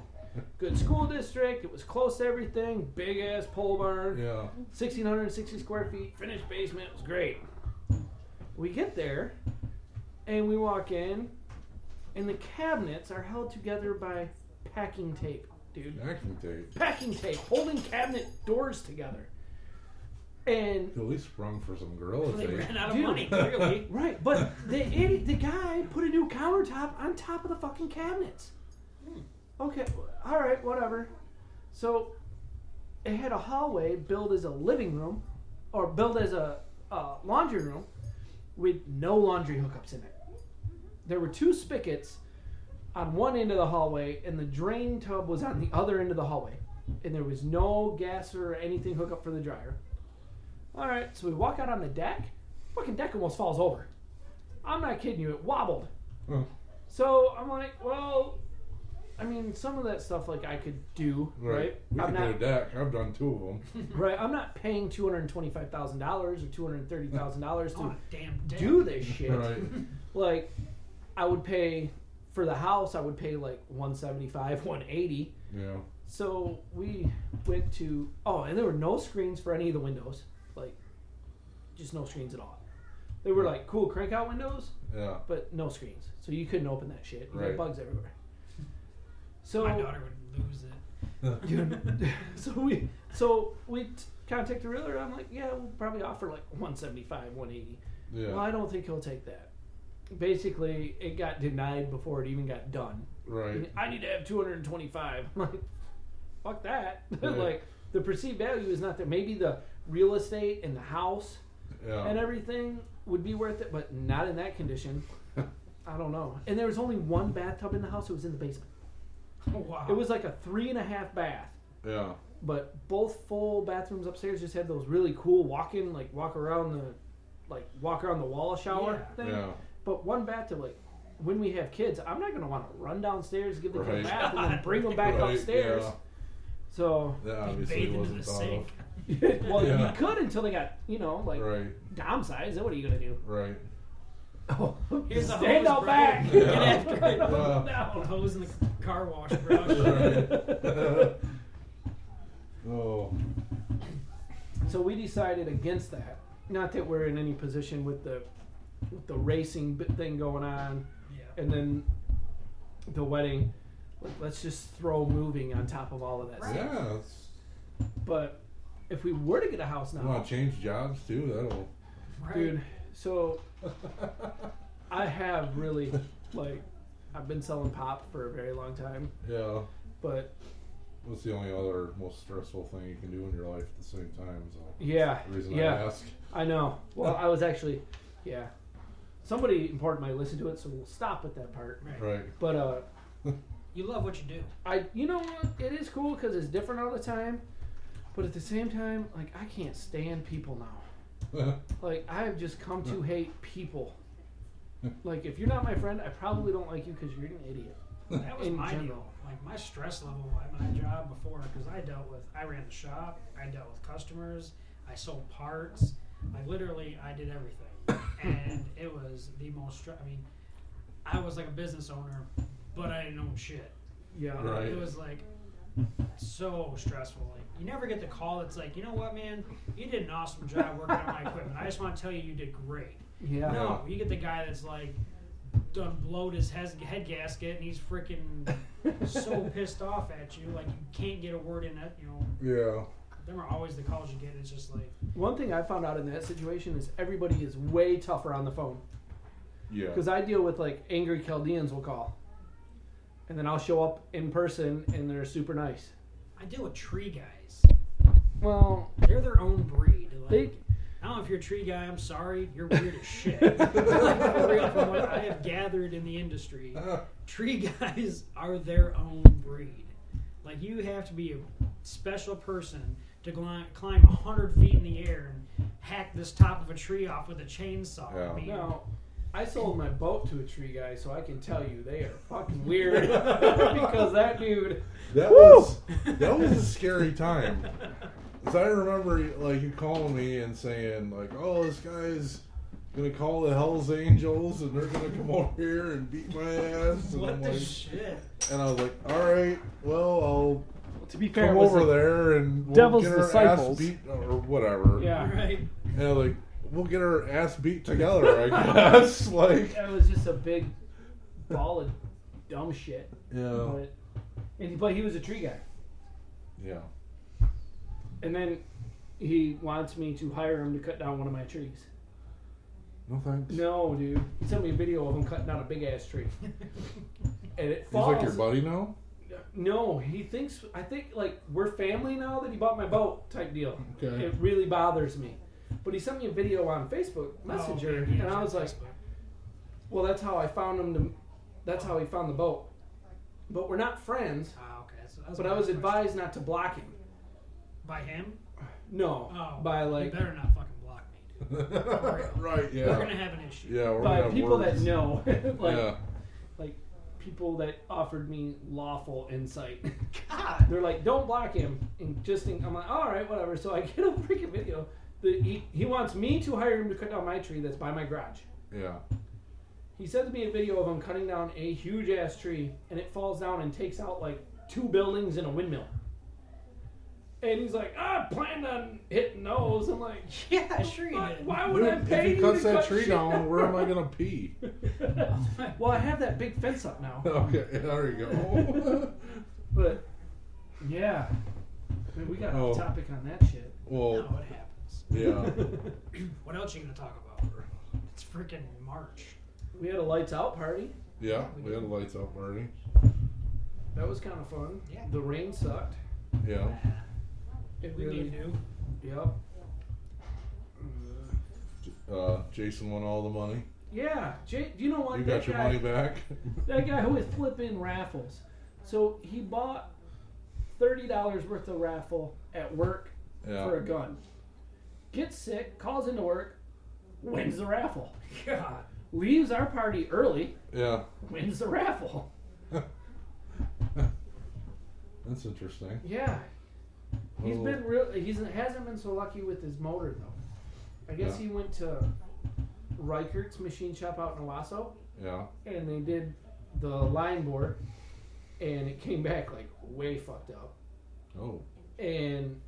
Speaker 2: Good school district. It was close to everything. Big ass pole barn.
Speaker 1: Yeah.
Speaker 2: 1,660 square feet. Finished basement. It was great. We get there, and we walk in, and the cabinets are held together by packing tape, dude.
Speaker 1: Packing tape.
Speaker 2: Packing tape, holding cabinet doors together. And
Speaker 1: At least sprung for some gorilla
Speaker 3: They
Speaker 1: tape.
Speaker 3: ran out of
Speaker 2: Dude.
Speaker 3: money, clearly.
Speaker 2: right, but the guy put a new countertop on top of the fucking cabinets. Okay, all right, whatever. So it had a hallway built as a living room, or built as a laundry room, with no laundry hookups in it. There were two spigots on one end of the hallway, and the drain tub was on the other end of the hallway, and there was no gas or anything hooked up for the dryer. All right, so we walk out on the deck. Fucking deck almost falls over. I'm not kidding you. It wobbled.
Speaker 1: Huh.
Speaker 2: So I'm like, well, I mean, some of that stuff like I could do, right?
Speaker 1: We
Speaker 2: I'm
Speaker 1: could
Speaker 2: not,
Speaker 1: do a deck. I've done 2 of them.
Speaker 2: right. I'm not paying $225,000 or $230,000
Speaker 3: On
Speaker 2: to
Speaker 3: a damn day.
Speaker 2: do this shit.
Speaker 1: Right.
Speaker 2: Like, I would pay for the house. I would pay like $175, $180.
Speaker 1: Yeah.
Speaker 2: So we went to and there were no screens for any of the windows, like just no screens at all. They were like cool crank out windows,
Speaker 1: Yeah.
Speaker 2: but no screens, so you couldn't open that shit. You
Speaker 1: Right.
Speaker 2: had bugs everywhere. So
Speaker 3: My daughter would lose it.
Speaker 2: dude, so we contacted the realtor. I'm like, yeah, we'll probably offer like 175, 180.
Speaker 1: Yeah.
Speaker 2: Well, I don't think he'll take that. Basically, it got denied before it even got done.
Speaker 1: Right.
Speaker 2: I need to have 225. I'm like, fuck that.
Speaker 1: Yeah.
Speaker 2: Like, the perceived value is not there. Maybe the real estate and the house
Speaker 1: Yeah.
Speaker 2: and everything would be worth it, but not in that condition. I don't know. And there was only one bathtub in the house. It was in the basement.
Speaker 3: Oh, wow.
Speaker 2: It was like a 3.5 bath,
Speaker 1: Yeah.
Speaker 2: but both full bathrooms upstairs just had those really cool walk around the wall shower thing.
Speaker 1: Yeah.
Speaker 2: But one bathtub, like when we have kids, I'm not gonna want to run downstairs, give the kid a
Speaker 1: Right.
Speaker 2: bath, and then bring them back
Speaker 1: Right,
Speaker 2: upstairs.
Speaker 1: yeah.
Speaker 2: So,
Speaker 1: That
Speaker 3: Bathe
Speaker 1: obviously
Speaker 3: into
Speaker 1: wasn't
Speaker 3: the
Speaker 1: thought
Speaker 3: sink.
Speaker 2: well,
Speaker 1: Yeah.
Speaker 2: you could until they got, like
Speaker 1: of.
Speaker 2: dom size. Then what are you gonna do?
Speaker 1: Right.
Speaker 2: Oh,
Speaker 3: Here's the
Speaker 2: stand
Speaker 3: hose,
Speaker 2: out
Speaker 3: bro.
Speaker 2: back.
Speaker 3: Get after it.
Speaker 1: Yeah.
Speaker 3: Put a hose in the car wash brush.
Speaker 1: Right. Oh.
Speaker 2: So we decided against that. Not that we're in any position with the racing thing going on,
Speaker 3: Yeah.
Speaker 2: and then the wedding. Let's just throw moving on top of all of that stuff.
Speaker 1: Yeah. It's,
Speaker 2: But if we were to get a house
Speaker 1: you
Speaker 2: now,
Speaker 1: want to change jobs too? That'll.
Speaker 3: Right.
Speaker 2: dude. So I have really I've been selling pop for a very long time,
Speaker 1: Yeah.
Speaker 2: but
Speaker 1: What's the only other most stressful thing you can do in your life at the same time? So
Speaker 2: yeah,
Speaker 1: that's the reason I
Speaker 2: yeah,
Speaker 1: ask.
Speaker 2: I know. Well, I was actually, somebody important might listen to it, so we'll stop at that part.
Speaker 3: Right.
Speaker 1: Right.
Speaker 2: But
Speaker 3: You love what you do.
Speaker 2: You know what? It is cool because it's different all the time. But at the same time, like, I can't stand people now. Like, I've just come to hate people. Like, if you're not my friend, I probably don't like you because you're an idiot.
Speaker 3: That was
Speaker 2: In
Speaker 3: my
Speaker 2: general.
Speaker 3: deal. Like, my stress level at my job before, because I ran the shop, I dealt with customers, I sold parts. Like, literally, I did everything. And it was the most I mean, I was like a business owner, but I didn't own shit.
Speaker 2: Yeah.
Speaker 1: Right.
Speaker 3: It was like so stressful. Like, you never get the call that's like, you know what, man, you did an awesome job working on my equipment. I just want to tell you did great.
Speaker 2: Yeah.
Speaker 3: No, you get the guy that's like done blowed his head gasket and he's freaking so pissed off at you, like you can't get a word in it. You know.
Speaker 1: Yeah.
Speaker 3: Them are always the calls you get. It's just like
Speaker 2: One thing I found out in that situation is everybody is way tougher on the phone.
Speaker 1: Yeah.
Speaker 2: Because I deal with, like, angry Chaldeans will call. And then I'll show up in person and they're super nice.
Speaker 3: I deal with tree guys.
Speaker 2: Well,
Speaker 3: They're their own breed. Like,
Speaker 2: they,
Speaker 3: I don't know if you're a tree guy. I'm sorry, you're weird as shit. Like, for real, from what I have gathered in the industry, tree guys are their own breed. Like, you have to be a special person to climb 100 feet in the air and hack this top of a tree off with a chainsaw.
Speaker 1: Yeah.
Speaker 3: I mean,
Speaker 2: now, I sold my boat to a tree guy, so I can tell you they are fucking weird. Because that dude...
Speaker 1: That was a scary time. 'Cause I remember, like, you calling me and saying, like, oh, this guy's gonna call the Hell's Angels and they're gonna come over here and beat my ass. And
Speaker 3: what
Speaker 1: I'm
Speaker 3: the
Speaker 1: like,
Speaker 3: shit?
Speaker 1: and I was like, all right, well, I'll
Speaker 2: To be fair,
Speaker 1: come
Speaker 2: it was
Speaker 1: over
Speaker 2: like
Speaker 1: there and we'll
Speaker 2: Devil's
Speaker 1: get our
Speaker 2: Disciples.
Speaker 1: ass beat or whatever.
Speaker 2: Yeah.
Speaker 3: Right.
Speaker 1: And I was like, we'll get our ass beat together, I guess. Like,
Speaker 2: That was just a big ball of dumb shit.
Speaker 1: yeah,
Speaker 2: But he was a tree guy.
Speaker 1: yeah.
Speaker 2: And then he wants me to hire him to cut down one of my trees.
Speaker 1: No thanks.
Speaker 2: No, dude. He sent me a video of him cutting down a big ass tree. And it
Speaker 1: He's
Speaker 2: falls.
Speaker 1: like your buddy now?
Speaker 2: No, he thinks, I think, like, we're family now that he bought my boat type deal.
Speaker 1: Okay.
Speaker 2: It really bothers me. But he sent me a video on Facebook Messenger,
Speaker 3: Oh, yeah,
Speaker 2: and I was like,
Speaker 3: Facebook.
Speaker 2: well, that's how I found him that's how he found the boat. But we're not friends,
Speaker 3: Ah, okay. That's
Speaker 2: but
Speaker 3: my
Speaker 2: I was
Speaker 3: next
Speaker 2: advised not to block him.
Speaker 3: question. By him?
Speaker 2: No,
Speaker 3: Oh,
Speaker 2: by,
Speaker 3: you
Speaker 2: like,
Speaker 3: better not fucking block me.
Speaker 1: Right, yeah.
Speaker 3: We're gonna have an issue.
Speaker 1: Yeah, we're
Speaker 2: by
Speaker 1: gonna have
Speaker 2: people
Speaker 1: words.
Speaker 2: that know. Like,
Speaker 1: Yeah.
Speaker 2: like, people that offered me lawful insight.
Speaker 3: God.
Speaker 2: They're like, don't block him. And I'm like, all right, whatever. So I get a freaking video. He wants me to hire him to cut down my tree that's by my garage.
Speaker 1: Yeah.
Speaker 2: He sends me a video of him cutting down a huge ass tree, and it falls down and takes out like 2 buildings and a windmill. And he's like, I planned on hitting those. I'm like,
Speaker 3: Yeah, sure you did.
Speaker 2: why would I
Speaker 1: Dude,
Speaker 2: pay
Speaker 1: if he
Speaker 2: you
Speaker 1: cuts
Speaker 2: to
Speaker 1: that
Speaker 2: cut
Speaker 1: tree
Speaker 2: shit
Speaker 1: down, where am I gonna pee?
Speaker 2: Well, I have that big fence up now.
Speaker 1: Okay, there you go.
Speaker 2: But yeah, I mean, we got
Speaker 1: Oh.
Speaker 2: off topic on that shit.
Speaker 3: No,
Speaker 1: Well,
Speaker 3: it happens.
Speaker 1: yeah.
Speaker 3: What else you gonna talk about? It's freaking March.
Speaker 2: We had a lights out party.
Speaker 1: Yeah, we had a lights out party.
Speaker 2: That was kind of fun.
Speaker 3: Yeah.
Speaker 2: The rain sucked.
Speaker 1: Yeah.
Speaker 2: It
Speaker 3: We
Speaker 2: really.
Speaker 3: need to.
Speaker 2: Yep.
Speaker 1: Jason won all the money.
Speaker 2: Yeah, Jay. Do you know what?
Speaker 1: You
Speaker 2: that
Speaker 1: got your
Speaker 2: guy,
Speaker 1: money back.
Speaker 2: That guy who was flipping raffles. So he bought $30 worth of raffle at work
Speaker 1: Yeah.
Speaker 2: for a gun. Gets sick, calls into work, wins the raffle.
Speaker 3: God.
Speaker 2: Leaves our party early,
Speaker 1: Yeah.
Speaker 2: wins the raffle.
Speaker 1: That's interesting.
Speaker 2: Yeah. He's
Speaker 1: Well,
Speaker 2: been real. Hasn't been so lucky with his motor though. I guess
Speaker 1: Yeah.
Speaker 2: he went to Reichert's machine shop out in Owasso,
Speaker 1: Yeah.
Speaker 2: and they did the line board, and it came back like way fucked up.
Speaker 1: Oh.
Speaker 2: And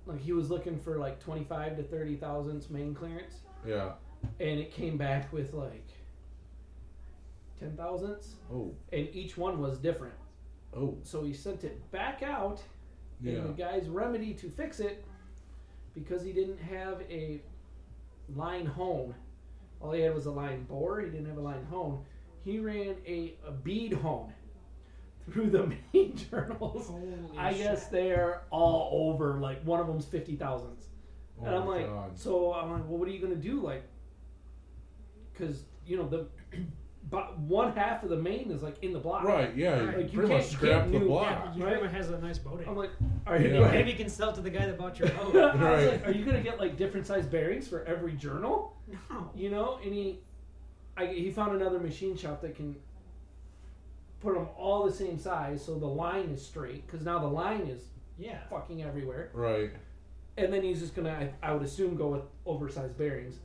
Speaker 2: like he was looking for like 25 to 30 thousandths main clearance,
Speaker 1: Yeah.
Speaker 2: and it came back with like 10 thousandths,
Speaker 1: Oh.
Speaker 2: and each one was different.
Speaker 1: Oh.
Speaker 2: So he sent it back out.
Speaker 1: Yeah.
Speaker 2: And the guy's remedy to fix it, because he didn't have a line hone. All he had was a line bore. He didn't have a line hone. He ran a bead hone through the main journals.
Speaker 3: Holy
Speaker 2: I guess
Speaker 3: shit.
Speaker 2: they're all over. Like one of them's 50 thousandths.
Speaker 1: Oh
Speaker 2: And I'm
Speaker 1: my
Speaker 2: like,
Speaker 1: God.
Speaker 2: so I'm like, well, what are you gonna do? Like, because you know but one half of the main is like in the block.
Speaker 1: Right, yeah.
Speaker 3: Right.
Speaker 1: You
Speaker 2: Like, you
Speaker 1: pretty much
Speaker 2: can't
Speaker 1: scrap
Speaker 2: get
Speaker 1: the
Speaker 2: new-
Speaker 1: block.
Speaker 3: Yeah, Yuma has a nice boat.
Speaker 2: I'm like, are you?
Speaker 1: Yeah.
Speaker 3: Maybe you can sell it to the guy that bought your boat.
Speaker 2: I was
Speaker 1: Right.
Speaker 2: like, are you gonna get like different size bearings for every journal?
Speaker 3: No.
Speaker 2: You know, and he found another machine shop that can put them all the same size, so the line is straight. Because now the line is
Speaker 3: Yeah.
Speaker 2: fucking everywhere.
Speaker 1: Right.
Speaker 2: And then he's just gonna, I would assume, go with oversized bearings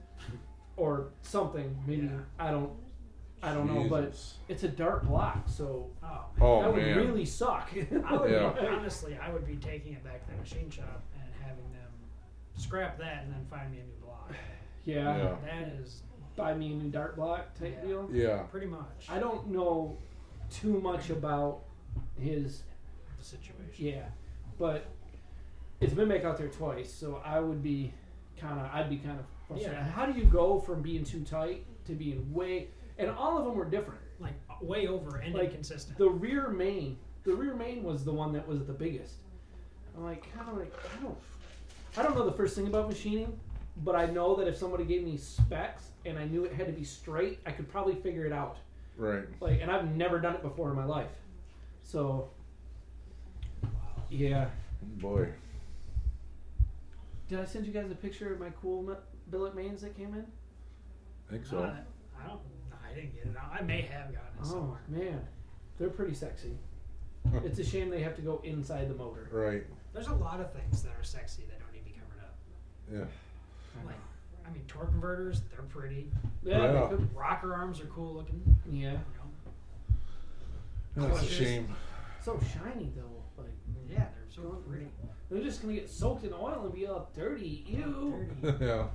Speaker 2: or something. Maybe
Speaker 3: Yeah.
Speaker 2: I don't know, but
Speaker 1: Jesus.
Speaker 2: it's a dark block, so
Speaker 3: Oh.
Speaker 1: Oh,
Speaker 2: that would
Speaker 1: man.
Speaker 2: really suck.
Speaker 3: I would
Speaker 1: Yeah.
Speaker 3: honestly, I would be taking it back to the machine shop and having them scrap that and then find me a new block.
Speaker 2: Yeah,
Speaker 1: Yeah.
Speaker 3: That is
Speaker 2: buy me a new dark block type
Speaker 3: Yeah.
Speaker 2: deal.
Speaker 1: Yeah.
Speaker 3: pretty much
Speaker 2: I don't know too much about his,
Speaker 3: the situation.
Speaker 2: yeah, but it's been back out there twice, so I'd be kind of frustrated.
Speaker 3: Yeah.
Speaker 2: How do you go from being too tight to being way, and all of them were different.
Speaker 3: Like way over and
Speaker 2: Like,
Speaker 3: inconsistent.
Speaker 2: The rear main was the one that was the biggest. I'm like, I don't know the first thing about machining, but I know that if somebody gave me specs and I knew it had to be straight, I could probably figure it out.
Speaker 1: Right.
Speaker 2: Like, and I've never done it before in my life. So, yeah.
Speaker 1: Boy.
Speaker 2: Did I send you guys a picture of my cool billet mains that came in?
Speaker 1: I think so.
Speaker 3: I didn't get it. I may have gotten it
Speaker 2: Oh,
Speaker 3: somewhere.
Speaker 2: man. They're pretty sexy. It's a shame they have to go inside the motor.
Speaker 1: Right.
Speaker 3: There's a lot of things that are sexy that don't need to be covered up.
Speaker 1: Yeah.
Speaker 3: Like, I mean, torque converters, they're pretty.
Speaker 2: Yeah.
Speaker 1: Yeah.
Speaker 2: They could,
Speaker 3: Rocker arms are cool looking.
Speaker 2: yeah.
Speaker 3: You know?
Speaker 1: That's a
Speaker 3: Clutches.
Speaker 1: shame.
Speaker 2: So shiny, though. Like,
Speaker 3: Yeah, they're so pretty.
Speaker 2: they're just going to get soaked in oil and be all dirty. Ew.
Speaker 3: Dirty.
Speaker 1: Yeah.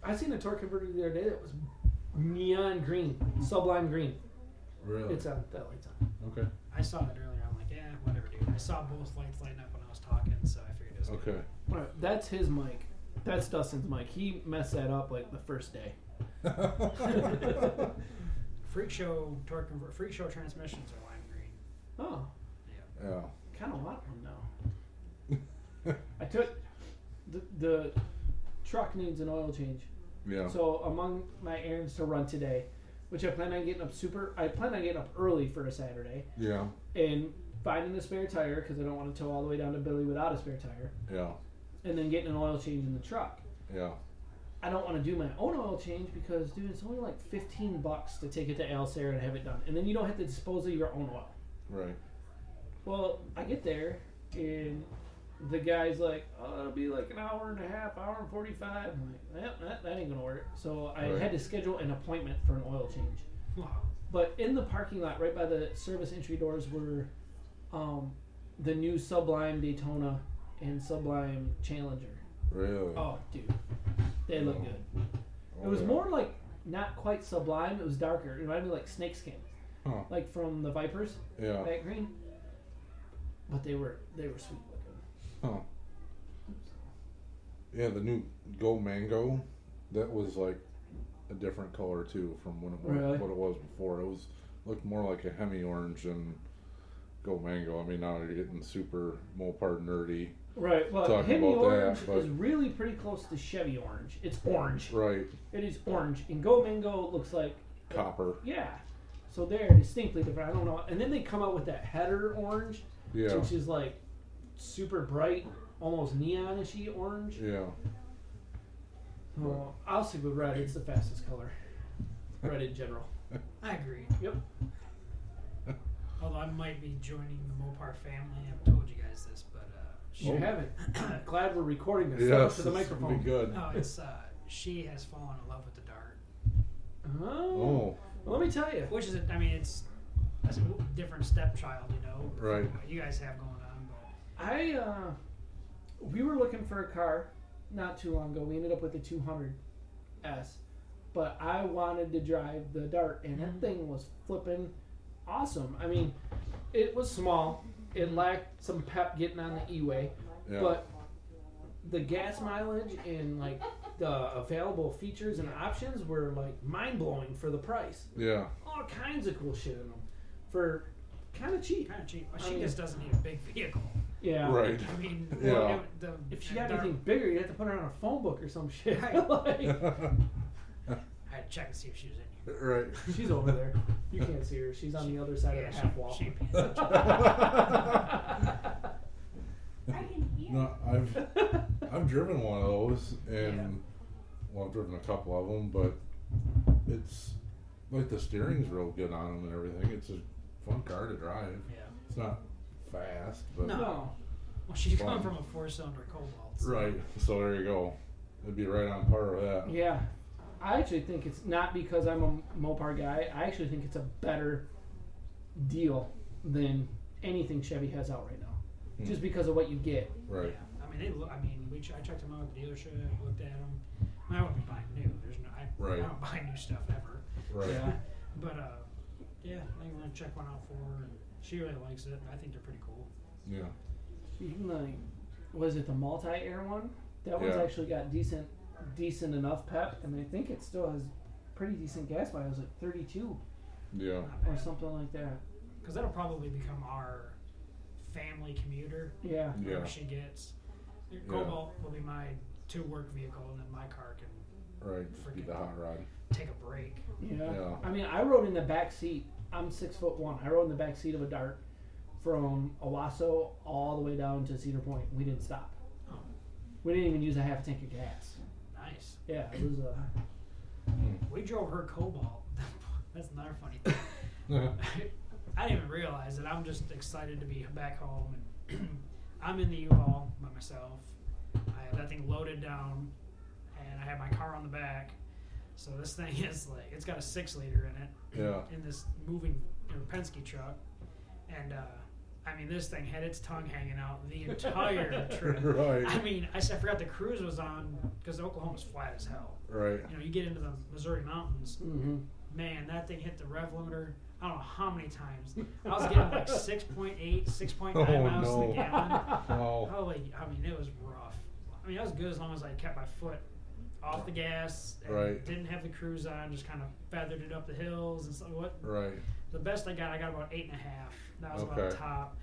Speaker 2: I seen a torque converter the other day that was neon green, sublime green.
Speaker 1: Really?
Speaker 2: It's on, that light's on.
Speaker 1: Okay.
Speaker 3: I saw it earlier. I'm like, yeah, whatever, dude. I saw both lights lighting up when I was talking, so I figured it was good.
Speaker 1: Okay.
Speaker 2: Right, that's his mic. That's Dustin's mic. He messed that up like the first day.
Speaker 3: Freak show freak show transmissions are lime green.
Speaker 2: Oh,
Speaker 3: Yeah.
Speaker 1: Yeah.
Speaker 2: kind of want them now. I took the truck needs an oil change.
Speaker 1: Yeah.
Speaker 2: So among my errands to run today, which I plan on getting up early for a Saturday
Speaker 1: Yeah.
Speaker 2: and finding a spare tire because I don't want to tow all the way down to Billy without a spare tire,
Speaker 1: Yeah.
Speaker 2: and then getting an oil change in the truck.
Speaker 1: Yeah.
Speaker 2: I don't want to do my own oil change because, dude, it's only like $15 to take it to Alcera and have it done, and then you don't have to dispose of your own oil.
Speaker 1: Right.
Speaker 2: Well, I get there and the guy's like, "Oh, it'll be like an hour and a half, hour and 45." I'm like, that ain't gonna work. So I
Speaker 1: Right.
Speaker 2: had to schedule an appointment for an oil change.
Speaker 3: Wow.
Speaker 2: But in the parking lot, right by the service entry doors, were the new Sublime Daytona and Sublime Challenger.
Speaker 1: Really?
Speaker 2: Oh, dude, they look good.
Speaker 1: Oh,
Speaker 2: It was
Speaker 1: yeah.
Speaker 2: more like not quite sublime. It was darker. It reminded me like snakeskin,
Speaker 1: Huh.
Speaker 2: like from the Vipers,
Speaker 1: Yeah.
Speaker 2: that green. But they were sweet looking.
Speaker 1: Huh. Yeah, the new Go Mango, that was like a different color too from when
Speaker 2: Really?
Speaker 1: what it was before. It looked more like a Hemi orange than Go Mango. I mean, now you're getting super Mopar nerdy.
Speaker 2: Right. Well,
Speaker 1: Talking
Speaker 2: Hemi
Speaker 1: about that,
Speaker 2: orange
Speaker 1: but-
Speaker 2: is really pretty close to Chevy orange. It's orange.
Speaker 1: Right.
Speaker 2: It is orange. And Go Mango looks like
Speaker 1: Copper.
Speaker 2: yeah. So they're distinctly different. I don't know. And then they come out with that header orange,
Speaker 1: Yeah.
Speaker 2: which is like super bright, almost neon-ishy orange.
Speaker 1: Yeah.
Speaker 2: Oh, I'll stick with red. It's the fastest color. Red in general.
Speaker 3: I agree.
Speaker 2: Yep.
Speaker 3: Although I might be joining the Mopar family. I haven't told you guys this, but
Speaker 2: You haven't. Glad we're recording this.
Speaker 1: Yes.
Speaker 2: To the
Speaker 1: this would
Speaker 2: microphone.
Speaker 1: be good.
Speaker 3: no, it's she has fallen in love with the dart,
Speaker 2: Oh.
Speaker 1: Oh.
Speaker 2: Well, let me tell you.
Speaker 3: which is I mean it's a different stepchild, you know.
Speaker 1: Right.
Speaker 3: What you guys have going on, but
Speaker 2: We were looking for a car not too long ago. We ended up with the 200S, but I wanted to drive the Dart, and that thing was flipping awesome. I mean, it was small. It lacked some pep getting on the E-way,
Speaker 1: Yeah.
Speaker 2: but the gas mileage and like the available features and options were like mind blowing for the price.
Speaker 1: Yeah.
Speaker 2: All kinds of cool shit in them for kind of cheap.
Speaker 3: kind of cheap. Well,
Speaker 2: I
Speaker 3: she
Speaker 2: mean-
Speaker 3: just doesn't need a big vehicle.
Speaker 2: Yeah.
Speaker 1: Right.
Speaker 3: I mean,
Speaker 1: Yeah.
Speaker 2: If she got anything bigger, you have to put her on a phone book or some shit.
Speaker 3: Right.
Speaker 2: Like,
Speaker 3: I had to check and see if she was in here.
Speaker 1: Right.
Speaker 2: She's over there. You can't see her. She's on the other side of the half wall.
Speaker 3: She paid
Speaker 4: I can hear.
Speaker 1: No, I've driven one of those, and well, I've driven a couple of them, but it's like the steering's real good on them and everything. It's a fun car to drive.
Speaker 3: Yeah.
Speaker 1: It's not fast, but
Speaker 3: No. Well, she's
Speaker 1: Fun.
Speaker 3: coming from a 4-cylinder Cobalt. So.
Speaker 1: right. So there you go. It'd be right on par with that.
Speaker 2: Yeah. I actually think it's not because I'm a Mopar guy. I actually think it's a better deal than anything Chevy has out right now. Just because of what you get.
Speaker 1: Right.
Speaker 3: Yeah. I mean, they look. I mean, I checked them out at the dealership. Looked at them. I wouldn't be buying new. There's no. I don't buy new stuff ever.
Speaker 1: Right.
Speaker 2: Yeah.
Speaker 3: But yeah, I want to check one out for her, and she really likes it. I think they're pretty cool.
Speaker 1: Yeah.
Speaker 2: Even like, was it the multi-air one? That one's
Speaker 1: Yeah.
Speaker 2: actually got decent enough pep, and I think it still has pretty decent gas mileage, like 32
Speaker 1: Yeah.
Speaker 3: Not
Speaker 2: or
Speaker 3: bad.
Speaker 2: something like that.
Speaker 3: Because that'll probably become our family commuter.
Speaker 2: Yeah.
Speaker 1: Yeah.
Speaker 3: Whatever she gets. Cobalt will be my 2 work vehicle, and then my car can
Speaker 1: Right. Just be the hot rod.
Speaker 3: take a break.
Speaker 2: Yeah.
Speaker 1: Yeah.
Speaker 2: I mean, I rode in the back seat. I'm 6'1". I rode in the back seat of a Dart from Owasso all the way down to Cedar Point. We didn't stop.
Speaker 3: Oh.
Speaker 2: We didn't even use a half tank of gas.
Speaker 3: Nice.
Speaker 2: Yeah, it was
Speaker 3: We drove her Cobalt. That's another funny thing. I didn't even realize it. I'm just excited to be back home, and I'm in the U-Haul by myself. I have that thing loaded down, and I have my car on the back. So this thing is like, it's got a 6-liter in it.
Speaker 1: Yeah.
Speaker 3: In this moving Penske truck, and I mean, this thing had its tongue hanging out the entire trip.
Speaker 1: Right.
Speaker 3: I mean, I forgot the cruise was on because Oklahoma's flat as hell.
Speaker 1: Right.
Speaker 3: You know, you get into the Missouri mountains,
Speaker 2: mm-hmm.
Speaker 3: man, that thing hit the rev limiter. I don't know how many times. I was getting like 6.8, 6.9
Speaker 1: Oh,
Speaker 3: miles to
Speaker 1: no.
Speaker 3: the gallon.
Speaker 1: Oh.
Speaker 3: Holy, I mean, it was rough. I mean, that was good as long as I kept my foot off the gas and
Speaker 1: Right.
Speaker 3: didn't have the cruise on, just kind of feathered it up the hills and stuff. What
Speaker 1: Right.
Speaker 3: the best I got about 8.5. That was about
Speaker 1: Okay.
Speaker 3: the top.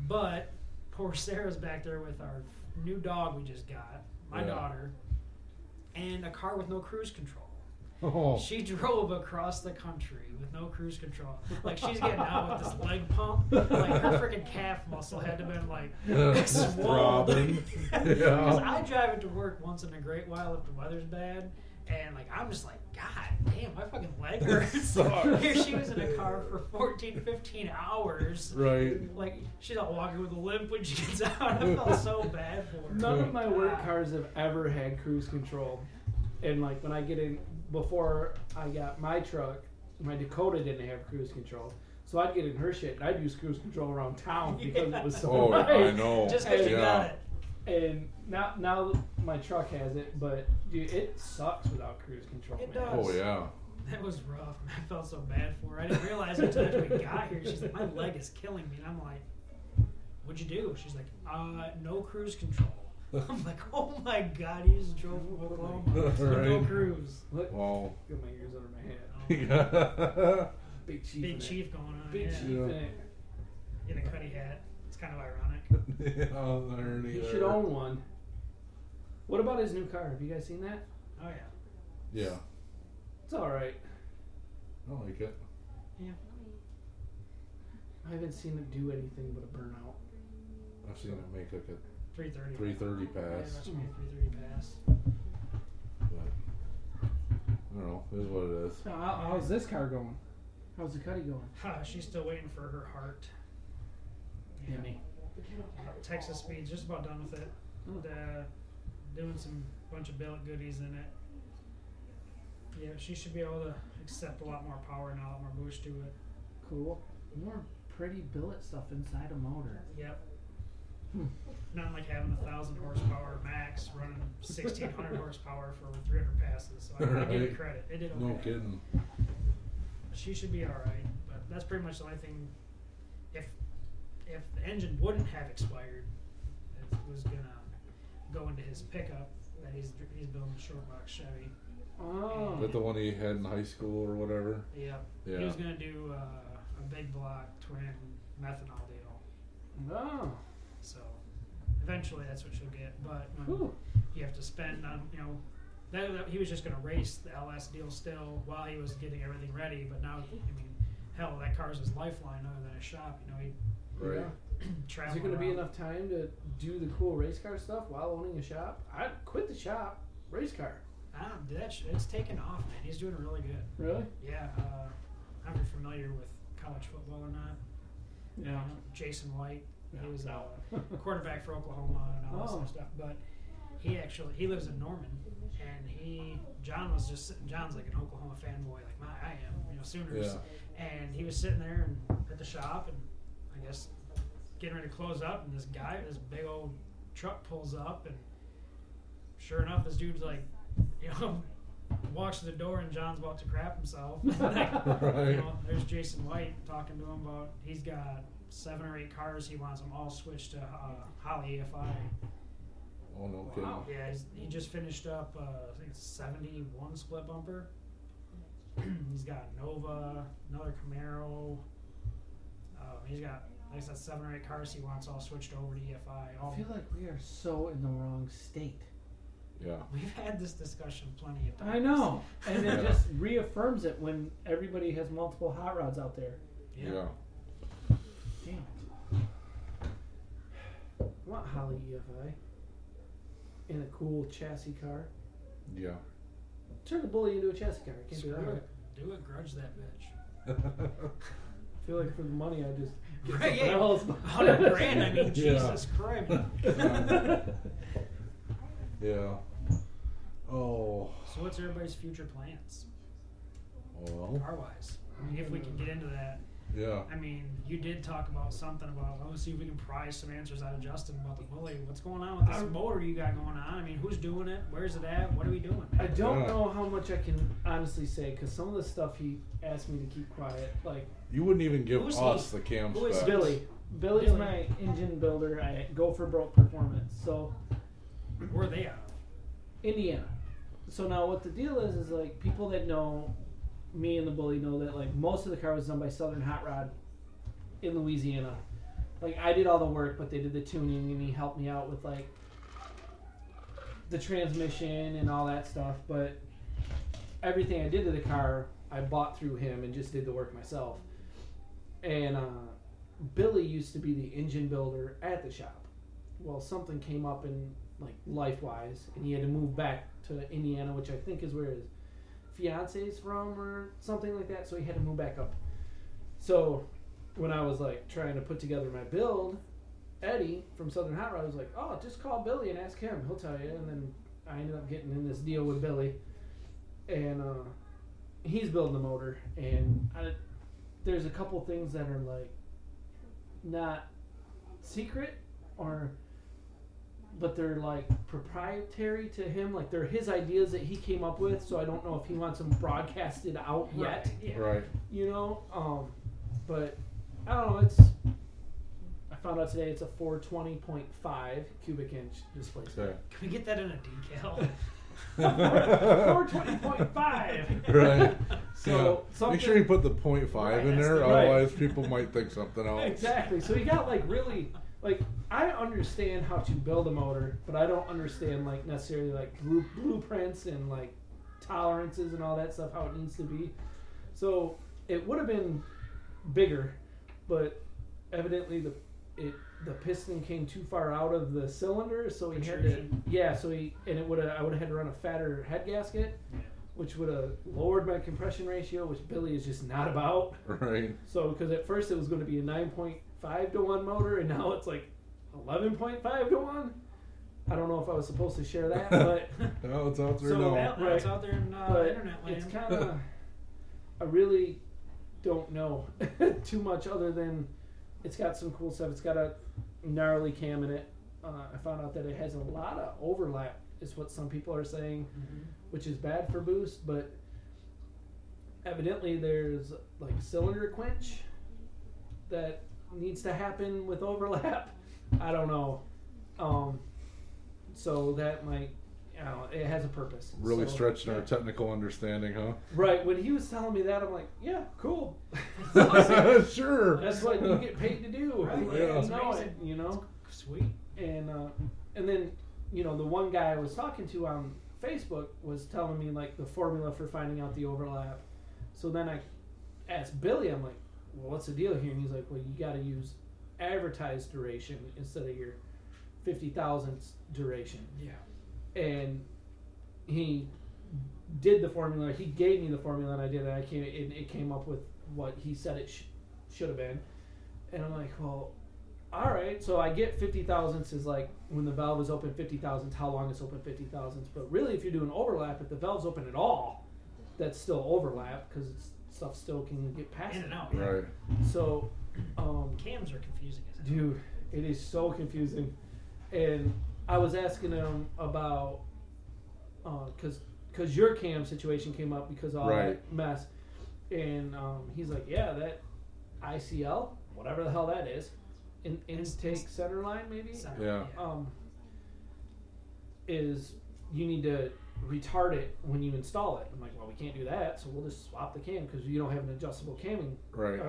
Speaker 3: But poor Sarah's back there with our new dog we just got, my
Speaker 1: Yeah.
Speaker 3: daughter, and a car with no cruise control.
Speaker 1: Oh.
Speaker 3: She drove across the country with no cruise control. Like, she's getting out with this leg pump. Like, her freaking calf muscle had to have been like swollen.
Speaker 1: Throbbing.
Speaker 3: Because
Speaker 1: Yeah.
Speaker 3: I drive it to work once in a great while if the weather's bad. And like, I'm just like, God damn, my fucking leg hurts.
Speaker 1: Sucks.
Speaker 3: Here she was in a car for 14, 15 hours.
Speaker 1: Right.
Speaker 3: Like, she's not walking with a limp when she gets out. I felt so bad for her.
Speaker 2: None of my work cars have ever had cruise control. And like when I get in, before I got my truck, my Dakota didn't have cruise control. So I'd get in her shit and I'd use cruise control around town because it was so
Speaker 1: Oh,
Speaker 2: nice.
Speaker 1: I know.
Speaker 3: Just because you got it.
Speaker 2: And now my truck has it, but dude, it sucks without cruise control.
Speaker 3: It
Speaker 2: man.
Speaker 3: does.
Speaker 1: Oh yeah.
Speaker 3: That was rough. I felt so bad for her. I didn't realize it until after we got here. She's like, my leg is killing me. And I'm like, what'd you do? She's like, no cruise control. I'm like, oh my God, you just drove from Oklahoma with no
Speaker 1: Right.
Speaker 3: cruise.
Speaker 2: Look,
Speaker 1: Wow.
Speaker 2: got my ears under my head.
Speaker 1: Yeah.
Speaker 2: Big chief. in
Speaker 3: Big
Speaker 2: it.
Speaker 3: chief going on.
Speaker 2: Big
Speaker 3: yeah.
Speaker 2: chief
Speaker 1: Yeah.
Speaker 2: in it.
Speaker 3: In a cutty hat. It's kind of ironic.
Speaker 1: Yeah, irony
Speaker 2: He
Speaker 1: there.
Speaker 2: should own one. What about his new car? Have you guys seen that?
Speaker 3: Oh, yeah.
Speaker 1: Yeah.
Speaker 2: It's all right.
Speaker 1: I like it.
Speaker 3: Yeah.
Speaker 2: I haven't seen it do anything but a burnout.
Speaker 1: I've seen it make like a
Speaker 3: 330.
Speaker 1: 330
Speaker 3: Yeah,
Speaker 1: pass.
Speaker 3: that's gonna be a 330 pass.
Speaker 1: But I don't know. It is what it is.
Speaker 2: So how's this car going? How's the Cuddy going?
Speaker 3: She's still waiting for her heart.
Speaker 2: Hit me.
Speaker 3: Texas Speed's just about done with it. And, doing some bunch of billet goodies in it. Yeah, she should be able to accept a lot more power and a lot more boost to it.
Speaker 2: Cool. More pretty billet stuff inside a motor.
Speaker 3: Yep.
Speaker 2: Hmm.
Speaker 3: Not like having 1,000 horsepower max running 1,600 horsepower for 300 passes. So I give it
Speaker 1: Right.
Speaker 3: credit. It did okay.
Speaker 1: No kidding.
Speaker 3: She should be all right, but that's pretty much the only thing. If the engine wouldn't have expired, it was gonna go into his pickup that he's building a short box Chevy.
Speaker 2: Oh.
Speaker 1: Is that the one he had in high school or whatever?
Speaker 3: Yep.
Speaker 1: Yeah.
Speaker 3: He was gonna do a big block twin methanol deal.
Speaker 2: Oh.
Speaker 3: So eventually that's what she'll get. But when
Speaker 2: Whew.
Speaker 3: you have to spend on He was just going to race the LS deal still while he was getting everything ready. But now, I mean, hell, that car's his lifeline other than a shop. You know, he
Speaker 1: Right.
Speaker 2: Is it going to be enough time to do the cool race car stuff while owning a shop? I'd quit the shop, race car.
Speaker 3: It's taken off, man. He's doing really good.
Speaker 2: Really?
Speaker 3: Yeah. I'm not familiar with college football or not.
Speaker 2: Yeah.
Speaker 3: Jason White.
Speaker 2: Yeah.
Speaker 3: He was a quarterback for Oklahoma and all that sort of stuff. But he lives in Norman, and John was just sitting. John's like an Oklahoma fanboy, like I am, you know, Sooners.
Speaker 1: Yeah.
Speaker 3: And he was sitting there and at the shop, and I guess getting ready to close up, and this big old truck pulls up, and sure enough, this dude's like, you know, walks to the door, and John's about to crap himself.
Speaker 1: Right.
Speaker 3: You know, there's Jason White talking to him about he's got 7 or 8 cars. He wants them all switched to Holley AFI.
Speaker 1: Oh, no kidding.
Speaker 3: Wow. Yeah, he just finished up, I think it's 71 split bumper. He's got Nova, another Camaro. He's got, like I said, 7 or 8 cars he wants all switched over to EFI.
Speaker 2: I feel like we are so in the wrong state.
Speaker 1: Yeah.
Speaker 3: We've had this discussion plenty of times.
Speaker 2: I know. And it just reaffirms it when everybody has multiple hot rods out there.
Speaker 1: Yeah.
Speaker 2: Damn it. I want Holley EFI. In a cool chassis car.
Speaker 1: Yeah.
Speaker 2: Turn the Bully into a chassis car. Can't do that.
Speaker 3: Screw
Speaker 2: Right?
Speaker 3: it. Do it, grudge that bitch.
Speaker 2: I feel like for the money, I just get
Speaker 3: Right,
Speaker 2: something
Speaker 3: yeah.
Speaker 2: else.
Speaker 3: $100,000, I mean,
Speaker 1: Yeah.
Speaker 3: Jesus Christ.
Speaker 1: Yeah. Oh.
Speaker 3: So what's everybody's future plans,
Speaker 1: Well.
Speaker 3: car-wise? I mean, if we can get into that.
Speaker 1: Yeah.
Speaker 3: I mean, you did talk about something about, let's see if we can pry some answers out of Justin about the Bully. What's going on with this motor you got going on? I mean, who's doing it? Where's it at? What are we doing?
Speaker 2: I don't
Speaker 1: Yeah.
Speaker 2: know how much I can honestly say because some of the stuff he asked me to keep quiet, like
Speaker 1: You wouldn't even give
Speaker 3: Who's
Speaker 1: us
Speaker 3: he?
Speaker 1: the cam
Speaker 3: Who is
Speaker 1: specs.
Speaker 2: Billy. Billy's my engine builder at Go for Broke Performance. So
Speaker 3: Where are they out of?
Speaker 2: Indiana. So now what the deal is like people that know me and the Bully know that like most of the car was done by Southern Hot Rod in Louisiana. Like I did all the work, but they did the tuning and he helped me out with like the transmission and all that stuff. But everything I did to the car, I bought through him and just did the work myself. And Billy used to be the engine builder at the shop. Well, something came up in like life-wise, and he had to move back to Indiana, which I think is where his fiance's from or something like that. So he had to move back up. So when I was like trying to put together my build, Eddie from Southern Hot Rod was like, "Oh, just call Billy and ask him. He'll tell you." And then I ended up getting in this deal with Billy, and he's building the motor. And there's a couple things that are like not secret, but they're like proprietary to him. Like they're his ideas that he came up with. So I don't know if he wants them broadcasted out yet.
Speaker 3: Right. Yeah.
Speaker 1: Right.
Speaker 2: You know, but I don't know. I found out today it's a 420.5 cubic inch displacement.
Speaker 1: Okay.
Speaker 3: Can we get that in a decal?
Speaker 2: 420.5.
Speaker 1: Right.
Speaker 2: So
Speaker 1: yeah. Make sure you put the 0.5
Speaker 3: Right,
Speaker 1: in
Speaker 3: that's
Speaker 1: there,
Speaker 3: the-
Speaker 1: otherwise people might think something else.
Speaker 2: Exactly. So he got like really like I understand how to build a motor, but I don't understand like necessarily like blueprints and like tolerances and all that stuff how it needs to be. So it would have been bigger, but evidently the piston came too far out of the cylinder, so he had to
Speaker 3: Protrusion.
Speaker 2: I would have had to run a fatter head gasket,
Speaker 3: Yeah.
Speaker 2: which would have lowered my compression ratio, which Billy is just not about.
Speaker 1: Right.
Speaker 2: So, because at first it was going to be a 9.5 to 1 motor, and now it's like 11.5 to 1. I don't know if I was supposed to share that, but
Speaker 1: No, it's out there
Speaker 2: So
Speaker 1: now.
Speaker 3: Well,
Speaker 2: Right.
Speaker 3: it's out there in
Speaker 2: but
Speaker 3: internet land.
Speaker 2: it's kind of, I really don't know too much other than it's got some cool stuff. It's got a gnarly cam in it. I found out that it has a lot of overlap, is what some people are saying, which is bad for boost, but evidently there's like cylinder quench that needs to happen with overlap. I don't know. So that might, I don't know, it has a purpose.
Speaker 1: Really
Speaker 2: So,
Speaker 1: stretching our technical understanding, huh?
Speaker 2: Right, when he was telling me that, I'm like, yeah, cool.
Speaker 1: Sure.
Speaker 2: That's what you get paid to do.
Speaker 3: Right,
Speaker 2: Like,
Speaker 1: yeah.
Speaker 2: you know
Speaker 3: It's
Speaker 2: it, you know?
Speaker 3: Sweet.
Speaker 2: And then, you know, the one guy I was talking to on Facebook was telling me like the formula for finding out the overlap. So then I asked Billy, I'm like, well, what's the deal here? And he's like, well, you got to use advertised duration instead of your 50 thousandths duration.
Speaker 3: Yeah.
Speaker 2: And he did the formula. He gave me the formula, and I did it. It came up with what he said it should have been. And I'm like, well, all right. So I get 50 thousandths is like when the valve is open 50 thousandths, how long it's open 50 thousandths. But really, if you're doing overlap, if the valve's open at all, that's still overlap because stuff still can get past
Speaker 3: In
Speaker 2: it.
Speaker 3: and out.
Speaker 1: Right.
Speaker 2: So,
Speaker 3: Cams are confusing as hell.
Speaker 2: dude, it is so confusing. And I was asking him about, because your cam situation came up because of all that mess. And he's like, yeah, that ICL, whatever the hell that is, intake center line maybe,
Speaker 1: Yeah.
Speaker 2: is you need to retard it when you install it. I'm like, well, we can't do that, so we'll just swap the cam because you don't have an adjustable camming,
Speaker 1: Right.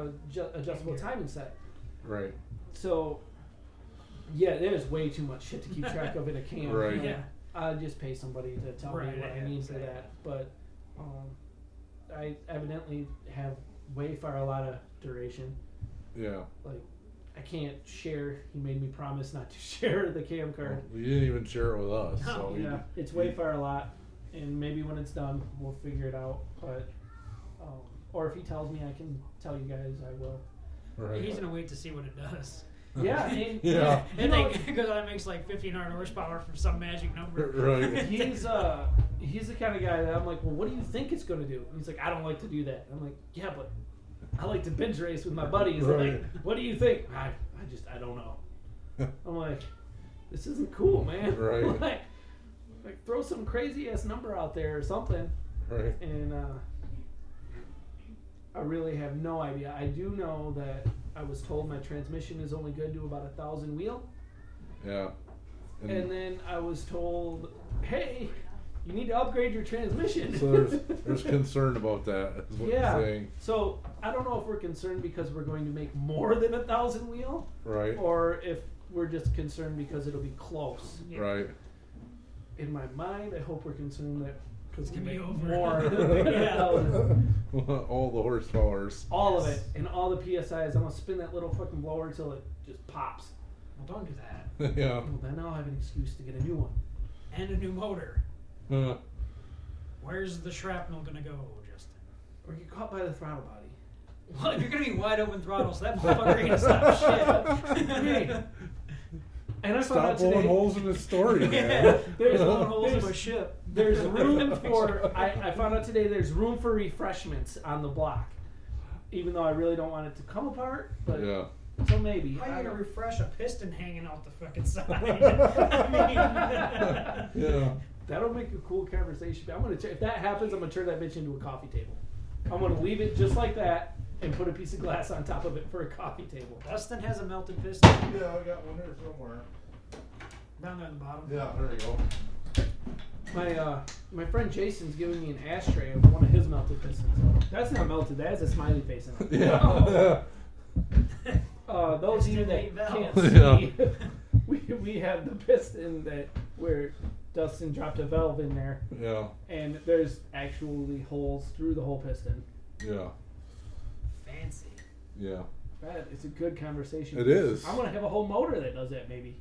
Speaker 2: adjustable timing set.
Speaker 1: Right.
Speaker 2: So, yeah, there's way too much shit to keep track of in a cam.
Speaker 1: Right.
Speaker 2: You know,
Speaker 3: Yeah.
Speaker 2: I just pay somebody to tell me
Speaker 3: Right,
Speaker 2: what I
Speaker 3: yeah,
Speaker 2: need for
Speaker 3: exactly.
Speaker 2: that. But I evidently have way far a lot of duration.
Speaker 1: Yeah.
Speaker 2: Like, I can't share. He made me promise not to share the cam card.
Speaker 1: Well, you didn't even share it with us. So you
Speaker 2: Yeah, it's way far a lot, and maybe when it's done, we'll figure it out. But or if he tells me I can tell you guys, I will.
Speaker 1: Right.
Speaker 3: He's gonna wait to see what it does.
Speaker 2: Yeah, and
Speaker 1: Yeah.
Speaker 3: And then because that makes like 1,500 horsepower from some magic number.
Speaker 1: Right.
Speaker 2: he's the kind of guy that I'm like, well, what do you think it's going to do? And he's like, I don't like to do that. And I'm like, yeah, but I like to bench race with my buddies.
Speaker 1: Right.
Speaker 2: Like, what do you think? I don't know. I'm like, this isn't cool, man.
Speaker 1: Right.
Speaker 2: like throw some crazy ass number out there or something.
Speaker 1: Right.
Speaker 2: And I really have no idea. I do know that I was told my transmission is only good to about 1,000 wheel.
Speaker 1: Yeah.
Speaker 2: And then I was told, hey, you need to upgrade your transmission.
Speaker 1: So there's concern about that. Is what
Speaker 2: Yeah.
Speaker 1: you're saying.
Speaker 2: So I don't know if we're concerned because we're going to make more than 1,000 wheel,
Speaker 1: Right.
Speaker 2: or if we're just concerned because it'll be close.
Speaker 3: Yeah.
Speaker 1: Right.
Speaker 2: In my mind, I hope we're concerned that because
Speaker 3: It's
Speaker 2: we
Speaker 3: gonna be
Speaker 2: make
Speaker 3: over.
Speaker 2: more than
Speaker 3: Yeah.
Speaker 2: 1,000.
Speaker 1: All the horsepowers.
Speaker 2: All of it, and all the PSIs. I'm gonna spin that little fucking blower until it just pops.
Speaker 3: Well, don't do that.
Speaker 1: Yeah.
Speaker 2: Well, then I'll have an excuse to get a new one.
Speaker 3: And a new motor.
Speaker 1: Uh,
Speaker 3: Where's the shrapnel gonna go, Justin?
Speaker 2: Or get caught by the throttle body.
Speaker 3: Well, if you're gonna be wide open throttles, that motherfucker ain't gonna stop shit.
Speaker 2: Hey. And I found
Speaker 1: Stop
Speaker 2: out
Speaker 1: blowing
Speaker 2: today.
Speaker 1: holes in his story,
Speaker 3: Yeah.
Speaker 1: man.
Speaker 2: There's
Speaker 3: Blowing holes in
Speaker 2: there's-
Speaker 3: my ship.
Speaker 2: There's room for. I found out today there's room for refreshments on the block, even though I really don't want it to come apart. But
Speaker 1: Yeah.
Speaker 2: so maybe.
Speaker 3: How
Speaker 2: I
Speaker 3: are you gonna
Speaker 2: don't-
Speaker 3: refresh a piston hanging out the fucking side? I mean,
Speaker 1: Yeah.
Speaker 2: That'll make a cool conversation. I'm gonna if that happens, I'm gonna turn that bitch into a coffee table. I'm gonna leave it just like that and put a piece of glass on top of it for a coffee table.
Speaker 3: Dustin has a melted piston
Speaker 1: Yeah, I got one here somewhere.
Speaker 3: down there at the bottom.
Speaker 1: Yeah, there you go.
Speaker 2: My friend Jason's giving me an ashtray of one of his melted pistons. That's not melted. That has a smiley face in it.
Speaker 1: Yeah.
Speaker 2: Those of you
Speaker 3: Piston
Speaker 2: that
Speaker 3: valve.
Speaker 2: can't see, we have the piston that where Dustin dropped a valve in there,
Speaker 1: Yeah.
Speaker 2: and there's actually holes through the whole piston.
Speaker 1: Yeah.
Speaker 3: Fancy.
Speaker 1: Yeah.
Speaker 2: That it's a good conversation.
Speaker 1: It is.
Speaker 2: I want to have a whole motor that does that, maybe.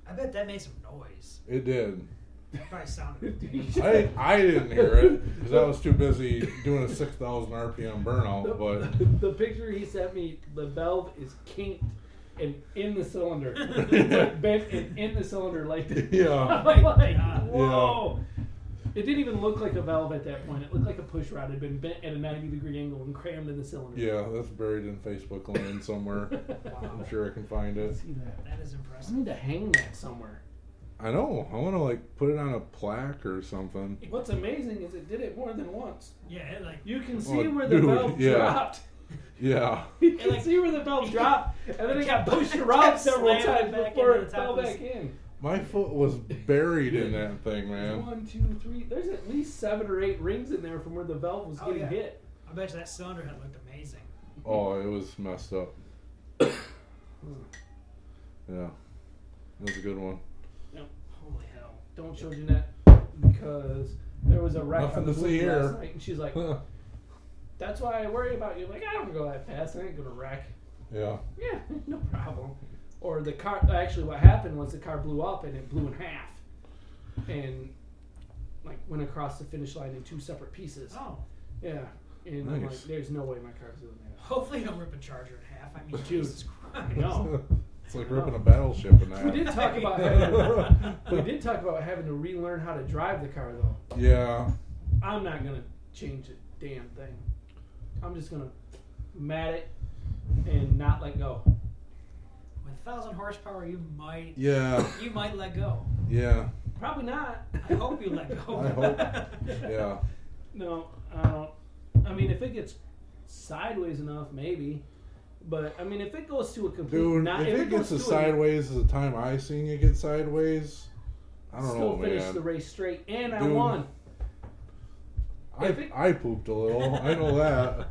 Speaker 3: I bet that made some noise.
Speaker 1: It did.
Speaker 3: That probably sounded.
Speaker 1: I didn't hear it because I was too busy doing a 6,000 RPM burnout. But
Speaker 2: the picture he sent me, the valve is kinked and in the cylinder, it's like bent and in the cylinder like this.
Speaker 1: yeah.
Speaker 2: I'm like,
Speaker 3: God.
Speaker 2: whoa! It didn't even look like a valve at that point. It looked like a push rod had been bent at a 90-degree angle and crammed in the cylinder.
Speaker 1: Yeah, that's buried in Facebook land somewhere. I'm sure I can find it.
Speaker 2: See that?
Speaker 3: That is
Speaker 2: I
Speaker 3: impressive.
Speaker 2: need to hang that somewhere.
Speaker 1: I know. I want to like put it on a plaque or something.
Speaker 2: What's amazing is it did it more than once.
Speaker 3: Yeah, it like
Speaker 2: You can see
Speaker 1: Oh,
Speaker 2: where the
Speaker 1: dude,
Speaker 2: valve
Speaker 1: yeah.
Speaker 2: dropped.
Speaker 1: Yeah.
Speaker 2: You can
Speaker 3: like-
Speaker 2: see where the valve dropped, and then it got
Speaker 3: kept-
Speaker 2: pushed
Speaker 3: it
Speaker 2: around
Speaker 3: kept
Speaker 2: several
Speaker 3: slamming
Speaker 2: times
Speaker 3: back
Speaker 2: before
Speaker 3: into
Speaker 2: it
Speaker 3: the top
Speaker 2: fell
Speaker 3: of
Speaker 2: back
Speaker 3: his-
Speaker 2: in.
Speaker 1: My foot was buried in that thing, man.
Speaker 2: 1, 2, 3. There's at least 7 or 8 rings in there from where the valve was
Speaker 3: Oh,
Speaker 2: getting
Speaker 3: yeah.
Speaker 2: hit.
Speaker 3: I bet you that cylinder head looked amazing.
Speaker 1: Oh, it was messed up. Yeah. It was a good one.
Speaker 3: Holy hell.
Speaker 2: Don't show Jeanette. because there was a wreck
Speaker 1: Nothing
Speaker 2: on the
Speaker 1: to see
Speaker 2: movie
Speaker 1: here.
Speaker 2: last night, and she's like, "That's why I worry about you." Like, I don't go that fast. I ain't gonna wreck.
Speaker 1: Yeah.
Speaker 2: Yeah, no problem. Or the car. Actually, what happened was the car blew up and it blew in half, and like went across the finish line in 2 separate pieces.
Speaker 3: Oh.
Speaker 2: Yeah, and I'm like,
Speaker 1: Nice.
Speaker 2: "There's no way my car's doing that."
Speaker 3: Hopefully you don't rip a Charger in half. I mean,
Speaker 2: Dude.
Speaker 3: Jesus Christ.
Speaker 2: No.
Speaker 1: It's like ripping a battleship in
Speaker 2: We
Speaker 1: half.
Speaker 2: did talk about having to relearn how to drive the car though.
Speaker 1: Yeah.
Speaker 2: I'm not gonna change a damn thing. I'm just gonna mat it and not let go.
Speaker 3: With 1,000 horsepower, you might
Speaker 1: Yeah.
Speaker 3: let go.
Speaker 1: Yeah.
Speaker 2: Probably not.
Speaker 3: I hope you let go.
Speaker 1: I hope. Yeah.
Speaker 2: No, I don't. I mean, if it gets sideways enough, maybe. But I mean, if it goes to a complete,
Speaker 1: Dude, if it
Speaker 2: goes
Speaker 1: gets as
Speaker 2: to
Speaker 1: sideways as the time I seen you get sideways, I don't
Speaker 2: still
Speaker 1: know,
Speaker 2: finish
Speaker 1: man.
Speaker 2: the race straight, and I
Speaker 1: Dude.
Speaker 2: won. If it-
Speaker 1: I pooped a little. I know that.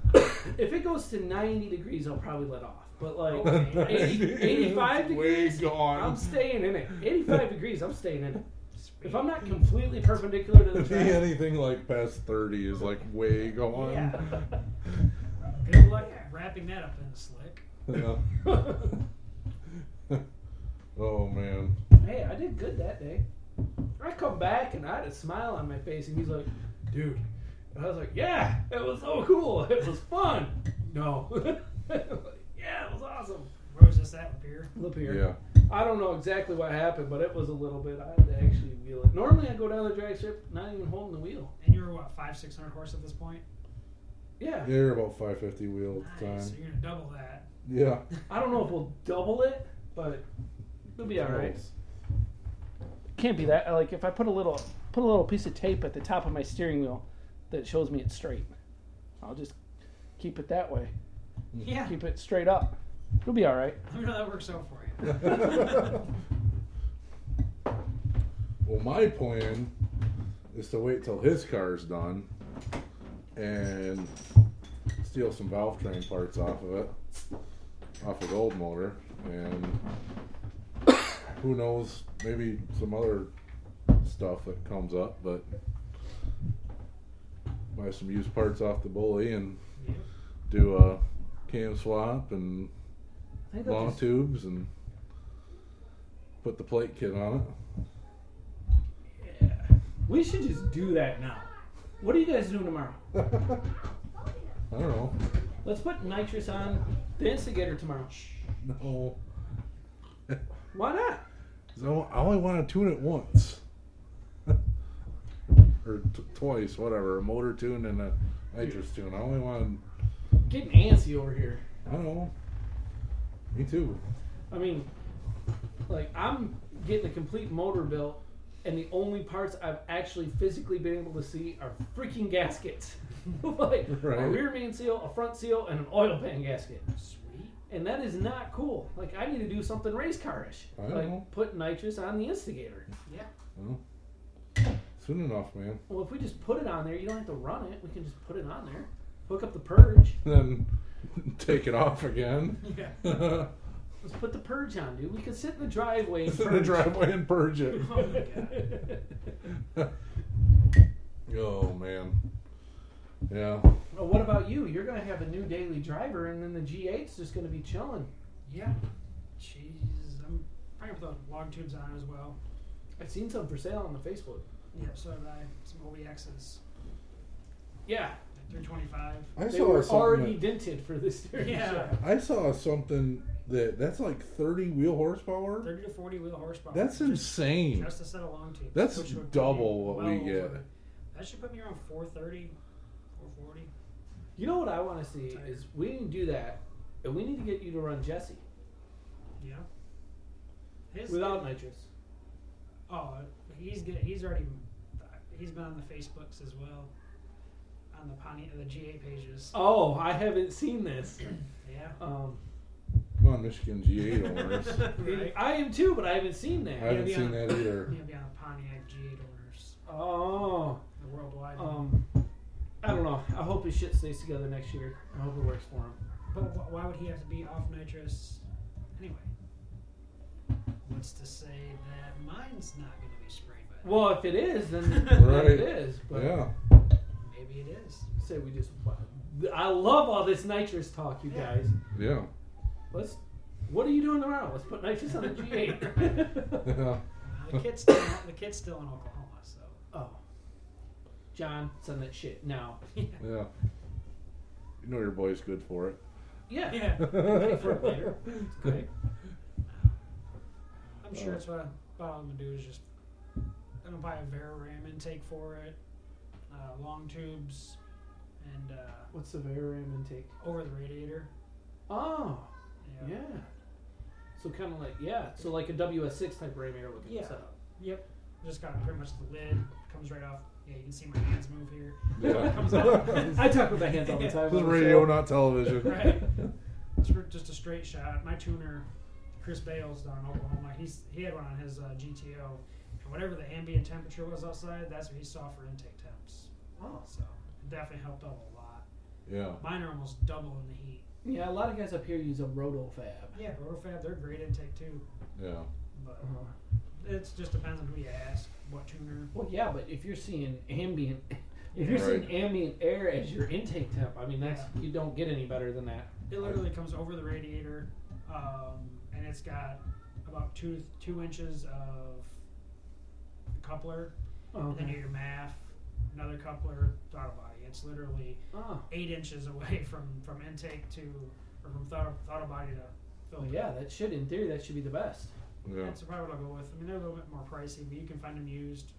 Speaker 2: If it goes to 90 degrees, I'll probably let off. But like
Speaker 3: Okay.
Speaker 2: 85
Speaker 1: It's way
Speaker 2: degrees,
Speaker 1: gone.
Speaker 2: I'm staying in it. 85 degrees, I'm staying in it. If I'm not completely perpendicular to the
Speaker 1: If
Speaker 2: track,
Speaker 1: anything like past 30 is like way gone.
Speaker 3: Yeah. Good luck wrapping that up in the slick.
Speaker 1: Yeah. Oh man.
Speaker 2: hey, I did good that day. I come back and I had a smile on my face, and he's like, "Dude," and I was like, "Yeah, it was so cool. It was fun." No, yeah, it was awesome.
Speaker 3: Where was this at, Lapeer?
Speaker 2: Lapeer.
Speaker 1: Yeah.
Speaker 2: I don't know exactly what happened, but it was a little bit. I had to actually wheel it. Normally, I go down the drag strip, not even holding the wheel.
Speaker 3: And you were what, 500-600 horse at this point?
Speaker 2: Yeah.
Speaker 1: Yeah, you're about 550 wheel at the
Speaker 3: Nice. So
Speaker 1: time.
Speaker 3: you're gonna double that.
Speaker 1: Yeah.
Speaker 2: I don't know if we'll double it, but it'll be all right. Can't be that. Like if I put a little piece of tape at the top of my steering wheel that shows me it's straight, I'll just keep it that way.
Speaker 3: Yeah.
Speaker 2: Keep it straight up. It'll be all right.
Speaker 3: Let me know how that works out for you.
Speaker 1: Well, my plan is to wait till his car's done and steal some valve train parts off of it, off his old motor, and who knows, maybe some other stuff that comes up, but buy some used parts off the bully and
Speaker 3: Yep.
Speaker 1: do a cam swap and
Speaker 2: I think I'll
Speaker 1: long
Speaker 2: just-
Speaker 1: tubes and put the plate kit on it.
Speaker 2: Yeah. We should just do that now. What are you guys doing tomorrow?
Speaker 1: I don't know.
Speaker 2: Let's put nitrous on the instigator tomorrow.
Speaker 1: No.
Speaker 2: Why not?
Speaker 1: 'Cause I only want to tune it once. Or twice, whatever. A motor tune and a nitrous tune. I only want,
Speaker 2: Getting antsy over here.
Speaker 1: I don't know. Me too.
Speaker 2: I mean, like I'm getting a complete motor built, and the only parts I've actually physically been able to see are freaking gaskets. Like a
Speaker 1: Right.
Speaker 2: rear main seal, a front seal, and an oil pan gasket.
Speaker 3: Sweet.
Speaker 2: And that is not cool. Like I need to do something race car-ish.
Speaker 1: I
Speaker 2: Like
Speaker 1: know.
Speaker 2: put nitrous on the instigator.
Speaker 3: Yeah.
Speaker 1: Well, soon enough, man.
Speaker 2: Well, if we just put it on there, you don't have to run it. We can just put it on there. Hook up the purge.
Speaker 1: Then take it off again.
Speaker 3: Yeah.
Speaker 2: Let's put the purge on, dude. We can sit in the driveway and
Speaker 1: Sit in the
Speaker 2: purge.
Speaker 1: driveway and purge it.
Speaker 3: Oh my god.
Speaker 1: Oh, man. Yeah.
Speaker 2: Well, what about you? You're gonna have a new daily driver, and then the G8's just gonna be chilling.
Speaker 3: Yeah. Jeez. I'm probably put the long tubes on as well.
Speaker 2: I've seen some for sale on the Facebook.
Speaker 3: Yeah, so did I. Some OBXs.
Speaker 2: Yeah,
Speaker 3: Like 325.
Speaker 1: I
Speaker 2: they
Speaker 1: saw
Speaker 2: were
Speaker 1: something
Speaker 2: already
Speaker 1: that-
Speaker 2: dented for this steering
Speaker 3: Yeah.
Speaker 2: shaft.
Speaker 1: I saw something that's like 30 wheel horsepower.
Speaker 3: 30 to 40 wheel horsepower.
Speaker 1: That's
Speaker 3: Just-
Speaker 1: insane.
Speaker 3: Just a set of long tubes.
Speaker 1: That's
Speaker 3: which would put
Speaker 1: double
Speaker 3: me
Speaker 1: what
Speaker 3: well
Speaker 1: we get.
Speaker 3: over- That should put me around 430, 440.
Speaker 2: You know what I want to see is we need to do that, and we need to get you to run Jesse
Speaker 3: Yeah. His,
Speaker 2: without nitrous.
Speaker 3: Oh, he's already. He's been on the Facebooks as well. On the GA pages.
Speaker 2: Oh, I haven't seen this.
Speaker 3: Yeah.
Speaker 2: Um,
Speaker 1: Come on, Michigan G8 owners.
Speaker 3: Right.
Speaker 2: I am too, but I haven't seen
Speaker 1: I
Speaker 2: that.
Speaker 1: haven't
Speaker 3: be
Speaker 1: seen
Speaker 3: on-
Speaker 1: that either.
Speaker 3: He'll be on Pontiac G8 owners.
Speaker 2: Oh,
Speaker 3: The worldwide.
Speaker 2: I don't know. I hope his shit stays together next year. I hope it works for him.
Speaker 3: But why would he have to be off nitrous anyway? What's to say that mine's not going to be sprayed by
Speaker 2: Well, if it is, then
Speaker 1: Right.
Speaker 2: it is. But
Speaker 1: Yeah.
Speaker 3: Maybe it is.
Speaker 2: say we just. I love all this nitrous talk, you
Speaker 3: Yeah.
Speaker 2: guys.
Speaker 1: Yeah.
Speaker 2: What are you doing tomorrow? Let's put nitrous on the G8.
Speaker 1: Yeah.
Speaker 3: The kid's still in Oklahoma, so.
Speaker 2: Oh, John, send that shit now.
Speaker 1: Yeah. You know your boy's good for it.
Speaker 2: Yeah.
Speaker 3: Yeah.
Speaker 2: Pay for it later. It's great.
Speaker 3: I'm sure it's what I'm gonna do is just I'm gonna buy a Ram intake for it, long tubes, and
Speaker 2: What's the Ram intake?
Speaker 3: over the radiator.
Speaker 2: Oh, yeah. So kind of like so like a WS6 type Ram air looking
Speaker 3: Yeah.
Speaker 2: setup.
Speaker 3: Yep. Just got pretty much the lid comes right off. Yeah, you can see my hands move here.
Speaker 1: Yeah.
Speaker 3: Comes out.
Speaker 2: I talk with my hands all the time.
Speaker 1: This is
Speaker 2: on the
Speaker 1: radio,
Speaker 2: show.
Speaker 1: not television.
Speaker 3: Right. Just a straight shot. My tuner, Chris Bales down in Oklahoma, he had one on his GTO, and whatever the ambient temperature was outside, that's what he saw for intake temps.
Speaker 2: Oh.
Speaker 3: So it definitely helped out a lot.
Speaker 1: Yeah.
Speaker 3: Mine are almost double in the heat.
Speaker 2: Yeah, a lot of guys up here use a Rotofab.
Speaker 3: Yeah, Rotofab, they're great intake too.
Speaker 1: Yeah.
Speaker 3: But
Speaker 2: Uh-huh.
Speaker 3: it just depends on who you ask, what tuner.
Speaker 2: Well, yeah, but if you're seeing ambient, if
Speaker 3: Yeah.
Speaker 2: you're
Speaker 1: Right.
Speaker 2: seeing ambient air as your intake temp, I mean you don't get any better than that.
Speaker 3: It literally comes over the radiator, and it's got about two inches of coupler, and then your MAF, another coupler, throttle body. It's literally
Speaker 2: Oh.
Speaker 3: 8 inches away from intake or from throttle body to
Speaker 2: Well,
Speaker 3: filter.
Speaker 2: yeah, that should, in theory, that should be the best.
Speaker 1: Yeah.
Speaker 3: That's probably what I'll go with. I mean, they're a little bit more pricey, but you can find them used,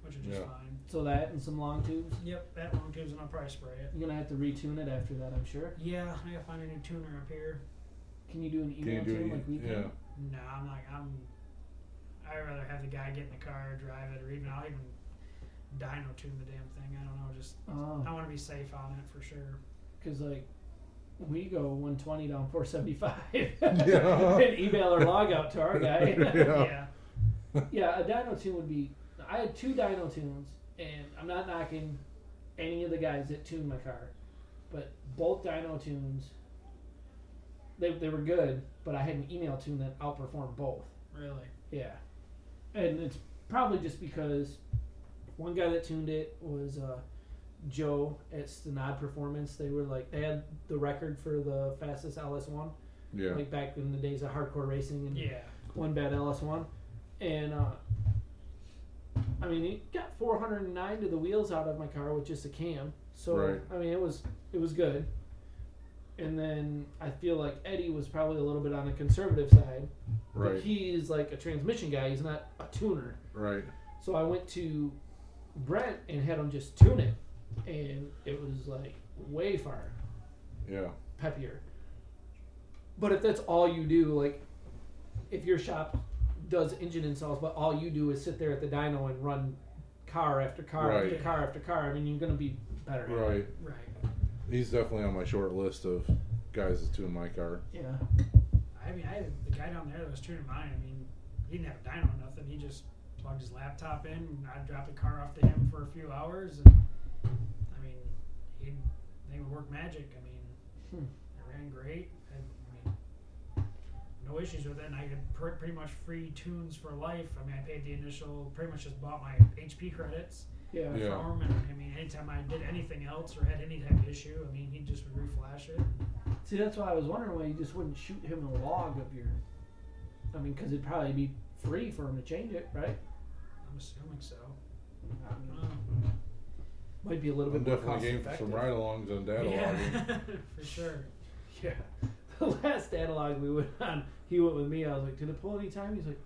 Speaker 3: which are just
Speaker 1: Yeah.
Speaker 3: fine.
Speaker 2: So that and some long tubes.
Speaker 3: Yep, that long tubes and I'll probably spray it.
Speaker 2: You're gonna have to retune it after that, I'm sure.
Speaker 3: Yeah, I gotta find a new tuner up here.
Speaker 2: Can you do an
Speaker 1: Can
Speaker 2: email
Speaker 1: you do
Speaker 2: tune
Speaker 1: it?
Speaker 2: like we can?
Speaker 1: Yeah.
Speaker 3: No, I'd rather have the guy get in the car, drive it, or I'll even dyno tune the damn thing. I don't know, just I want to be safe on it for sure.
Speaker 2: Because like we go 120 down 475
Speaker 1: Yeah.
Speaker 2: and email our log out to our guy.
Speaker 1: Yeah.
Speaker 2: Yeah, a dyno tune would be. I had 2 dyno tunes, and I'm not knocking any of the guys that tuned my car, but both dyno tunes, they were good, but I had an email tune that outperformed both.
Speaker 3: Really?
Speaker 2: Yeah, and it's probably just because one guy that tuned it was Joe at Stenod Performance. They had the record for the fastest LS1,
Speaker 1: Yeah.
Speaker 2: like back in the days of hardcore racing and
Speaker 3: Yeah.
Speaker 2: one bad LS1, and I mean he got 409 to the wheels out of my car with just a cam. So
Speaker 1: Right.
Speaker 2: I mean it was good. And then I feel like Eddie was probably a little bit on the conservative side. But
Speaker 1: Right.
Speaker 2: he is like a transmission guy. He's not a tuner.
Speaker 1: Right.
Speaker 2: So I went to Brent and had him just tune it. And it was like way far
Speaker 1: Yeah.
Speaker 2: peppier. But if that's all you do, like if your shop does engine installs, but all you do is sit there at the dyno and run car after car
Speaker 1: Right.
Speaker 2: after car after car, I mean, you're going to be better at it.
Speaker 1: Right.
Speaker 3: Right.
Speaker 1: He's definitely on my short list of guys that tune my car.
Speaker 2: Yeah.
Speaker 3: I mean, the guy down there that was tuning mine. I mean, he didn't have a dyno or nothing. He just plugged his laptop in. And I'd drop the car off to him for a few hours, and I mean, they would work magic. I mean, it ran great. I mean, no issues with it. And I had pretty much free tunes for life. I mean, I paid the initial. Pretty much just bought my HP credits.
Speaker 2: Yeah.
Speaker 1: Yeah.
Speaker 3: From him, and I mean, anytime I did anything else or had any type of issue, I mean, he just would reflash it.
Speaker 2: See, that's why I was wondering why you just wouldn't shoot him a log of your. I mean, because it'd probably be free for him to change it, right?
Speaker 3: I'm assuming so.
Speaker 2: I
Speaker 3: I
Speaker 2: mean,
Speaker 3: don't know.
Speaker 2: might be a little
Speaker 1: I'm
Speaker 2: bit more
Speaker 1: definitely game for
Speaker 2: cost-effective.
Speaker 1: some ride-alongs on data logging.
Speaker 3: Yeah, for sure.
Speaker 2: Yeah. The last analog we went on, he went with me. I was like, "Did it pull any time?" He's like,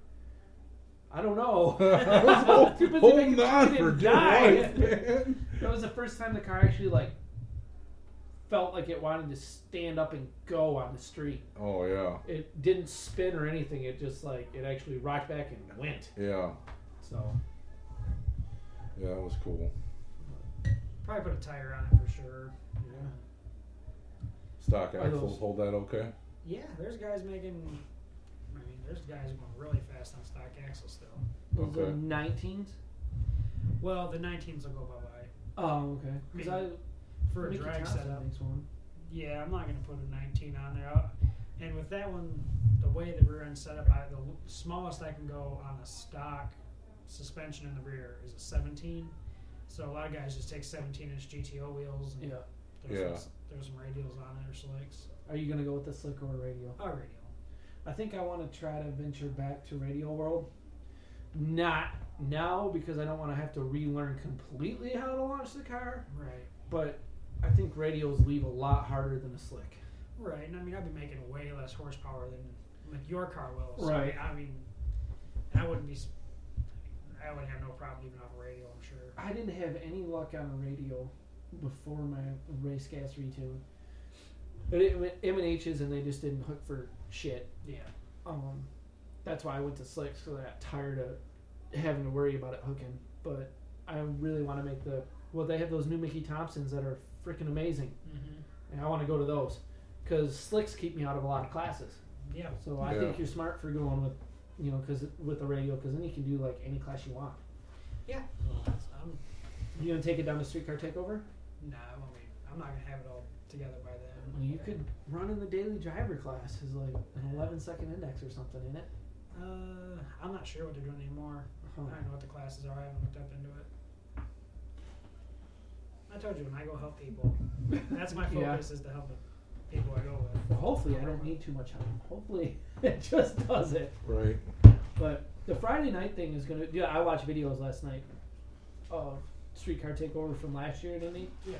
Speaker 2: "I don't know."
Speaker 1: I was
Speaker 2: Too busy
Speaker 1: holding
Speaker 2: making
Speaker 1: on
Speaker 2: sure
Speaker 1: for
Speaker 2: it
Speaker 1: dear
Speaker 2: died.
Speaker 1: life, man.
Speaker 2: That was the first time the car actually like felt like it wanted to stand up and go on the street.
Speaker 1: Oh yeah.
Speaker 2: It didn't spin or anything. It just like it actually rocked back and went.
Speaker 1: Yeah.
Speaker 2: So
Speaker 1: Yeah, that was cool.
Speaker 3: Probably put a tire on it for sure.
Speaker 2: yeah.
Speaker 1: Stock
Speaker 2: Are
Speaker 1: axles
Speaker 2: those-
Speaker 1: hold that okay?
Speaker 3: Yeah, there's guys making. I mean, there's guys going really fast on stock axles still.
Speaker 2: Those
Speaker 1: Okay.
Speaker 2: are 19s.
Speaker 3: Well, the 19s will go bye-bye.
Speaker 2: Oh, okay. Because I
Speaker 3: For a
Speaker 2: Mickey
Speaker 3: drag
Speaker 2: Johnson
Speaker 3: setup.
Speaker 2: makes one.
Speaker 3: Yeah, I'm not going to put a 19 on there. And with that one, the way the rear end setup, the smallest I can go on a stock suspension in the rear is a 17. So a lot of guys just take 17-inch GTO wheels and throw some radials on it or slicks.
Speaker 2: Are you gonna go with the slick or a radial?
Speaker 3: Oh, radial.
Speaker 2: I think I want to try to venture back to radial world. Not now because I don't want to have to relearn completely how to launch the car.
Speaker 3: Right.
Speaker 2: But I think radials leave a lot harder than a slick.
Speaker 3: Right, and I mean, I'd be making way less horsepower than like your car will. So,
Speaker 2: Right.
Speaker 3: I mean, I would have no problem leaving off a radial, I'm sure.
Speaker 2: I didn't have any luck on a radial before my race gas retune. But it went M&H's and they just didn't hook for shit.
Speaker 3: Yeah.
Speaker 2: That's why I went to slicks because I got tired of having to worry about it hooking. But I really want to make they have those new Mickey Thompsons that are freaking amazing.
Speaker 3: Mm-hmm.
Speaker 2: And I want to go to those because slicks keep me out of a lot of classes.
Speaker 3: Yeah.
Speaker 2: So I think you're smart for going with, because with the radio, because then you can do like any class you want.
Speaker 3: Yeah.
Speaker 2: You gonna take it down to Streetcar Takeover?
Speaker 3: Nah, I'm not gonna have it all together by then.
Speaker 2: Well, you could run in the daily driver class. Is like an 11-second index or something in it.
Speaker 3: I'm not sure what they're doing anymore.
Speaker 2: Huh.
Speaker 3: I don't know what the classes are. I haven't looked up into it. I told you, when I go help people, that's my focus is to help the people I go with.
Speaker 2: Well, hopefully I don't need too much help. Hopefully it just does it.
Speaker 1: Right.
Speaker 2: But the Friday night thing is gonna. Yeah, I watched videos last night of Streetcar Takeover from last year, didn't he?
Speaker 3: Yeah.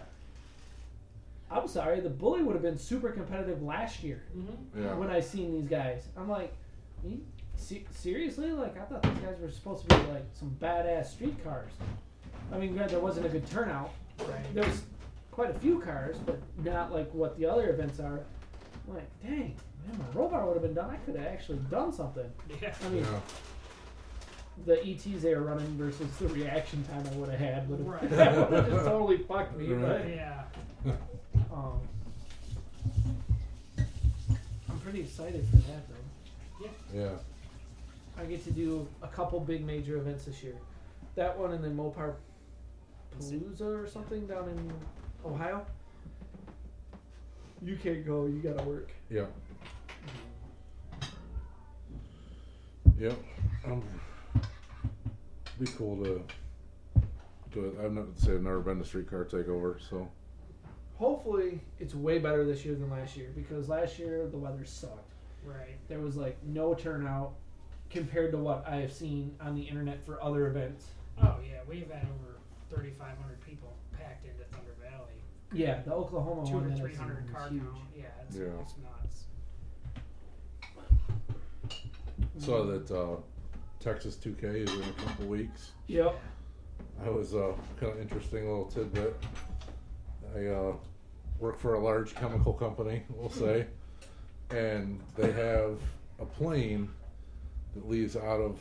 Speaker 2: I'm sorry, the Bully would have been super competitive last year
Speaker 3: Mm-hmm.
Speaker 1: Yeah.
Speaker 2: when I seen these guys. I'm like, seriously? Like, I thought these guys were supposed to be like some badass street cars. I mean, granted, there wasn't a good turnout.
Speaker 3: Right.
Speaker 2: There was quite a few cars, but not like what the other events are. I'm like, dang, man, my roll bar would have been done. I could have actually done something.
Speaker 3: Yeah.
Speaker 2: I mean, the ETs they were running versus the reaction time I would have had would have
Speaker 3: Right.
Speaker 2: that would have just totally fucked me.
Speaker 1: Right.
Speaker 2: But
Speaker 3: Yeah.
Speaker 2: I'm pretty excited for that though.
Speaker 1: Yeah.
Speaker 2: I get to do a couple big major events this year. That one and then Mopar Palooza or something down in Ohio. You can't go, you gotta work.
Speaker 1: Yeah. Yep. Be cool to do it. I've never been to Streetcar Takeover, so.
Speaker 2: Hopefully it's way better this year than last year because last year the weather sucked.
Speaker 3: Right.
Speaker 2: There was like no turnout compared to what I have seen on the internet for other events.
Speaker 3: Oh yeah, we've had over 3,500 people packed into Thunder Valley.
Speaker 2: Yeah, the Oklahoma
Speaker 3: 200
Speaker 2: one
Speaker 3: or
Speaker 2: that I've seen
Speaker 3: 300
Speaker 2: was
Speaker 3: car
Speaker 2: huge.
Speaker 3: count. Yeah, it's nuts.
Speaker 1: Saw that Texas 2K is in a couple weeks.
Speaker 2: Yep.
Speaker 1: That was a kind of interesting little tidbit. I work for a large chemical company, we'll say, and they have a plane that leaves out of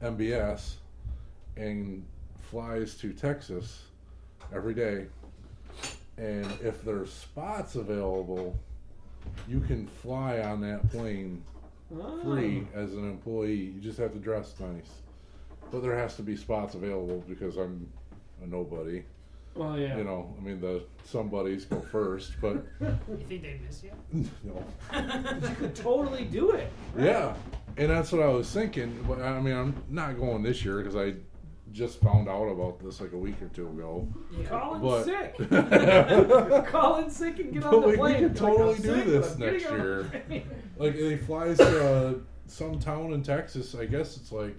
Speaker 1: MBS and flies to Texas every day. And if there's spots available, you can fly on that plane free as an employee. You just have to dress nice. But there has to be spots available because I'm a nobody.
Speaker 2: Well, yeah.
Speaker 1: You know, I mean, the somebodies go first, but
Speaker 3: You think they miss you?
Speaker 1: no.
Speaker 2: You could totally do it. Right?
Speaker 1: Yeah, and that's what I was thinking. But I mean, I'm not going this year because I just found out about this like a week or two ago.
Speaker 3: Yeah.
Speaker 2: Call in
Speaker 1: But-
Speaker 2: sick. Call in sick and get on
Speaker 1: But
Speaker 2: the
Speaker 1: we
Speaker 2: plane.
Speaker 1: could totally
Speaker 2: I'm
Speaker 1: do
Speaker 2: sick,
Speaker 1: this
Speaker 2: but I'm
Speaker 1: next
Speaker 2: getting on the
Speaker 1: year.
Speaker 2: plane.
Speaker 1: Like, they flies to some town in Texas. I guess it's like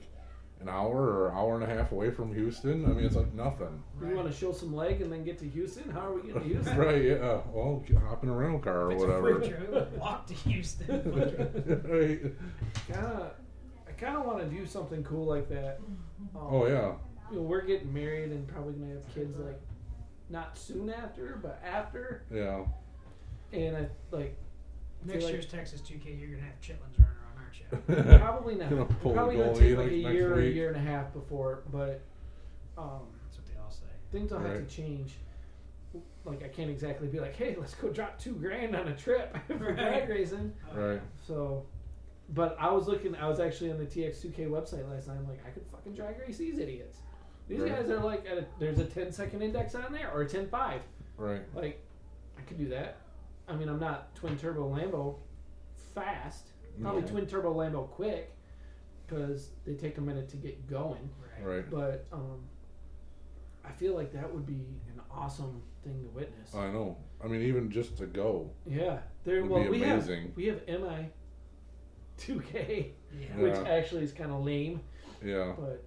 Speaker 1: an hour or hour and a half away from Houston. I mean, it's like nothing.
Speaker 2: You want to show some leg and then get to Houston? How are we getting to Houston?
Speaker 1: Right? Yeah. Well, hop in a rental car or
Speaker 3: It's
Speaker 1: whatever.
Speaker 3: a food trip. Walk to Houston.
Speaker 1: Right.
Speaker 2: I kind of want to do something cool like that.
Speaker 1: Oh yeah.
Speaker 2: You know, we're getting married and probably gonna have kids like not soon after, but after.
Speaker 1: Yeah.
Speaker 2: And I like
Speaker 3: Next
Speaker 2: like-
Speaker 3: year's Texas 2K, you're gonna have chitlins running around, aren't you?
Speaker 2: probably not.
Speaker 1: Gonna pull
Speaker 2: Probably
Speaker 1: the
Speaker 2: gonna
Speaker 1: goalie,
Speaker 2: take like
Speaker 1: like,
Speaker 2: a
Speaker 1: next
Speaker 2: year or a
Speaker 1: week.
Speaker 2: year and a half before, but
Speaker 3: That's what they all say.
Speaker 2: things will have
Speaker 1: Right.
Speaker 2: to change. Like I can't exactly be like, hey, let's go drop $2,000 on a trip for
Speaker 3: Right.
Speaker 2: drag racing.
Speaker 1: Right.
Speaker 2: So, but I was actually on the TX2K website last night. I'm like, I could fucking drag race these idiots. These
Speaker 1: Right.
Speaker 2: guys are like, there's a 10-second index on there or a 10.5.
Speaker 1: Right.
Speaker 2: Like, I could do that. I mean, I'm not twin turbo Lambo fast. Probably
Speaker 1: No.
Speaker 2: twin turbo Lambo quick. because they take a minute to get going.
Speaker 1: Right.
Speaker 2: But I feel like that would be an awesome thing to witness.
Speaker 1: I know. I mean, even just to go.
Speaker 2: Yeah, there.
Speaker 1: Would
Speaker 2: Well,
Speaker 1: be
Speaker 2: we
Speaker 1: amazing.
Speaker 2: have MI 2K,
Speaker 3: Yeah.
Speaker 2: which
Speaker 1: Yeah.
Speaker 2: actually is kind of lame.
Speaker 1: Yeah.
Speaker 2: But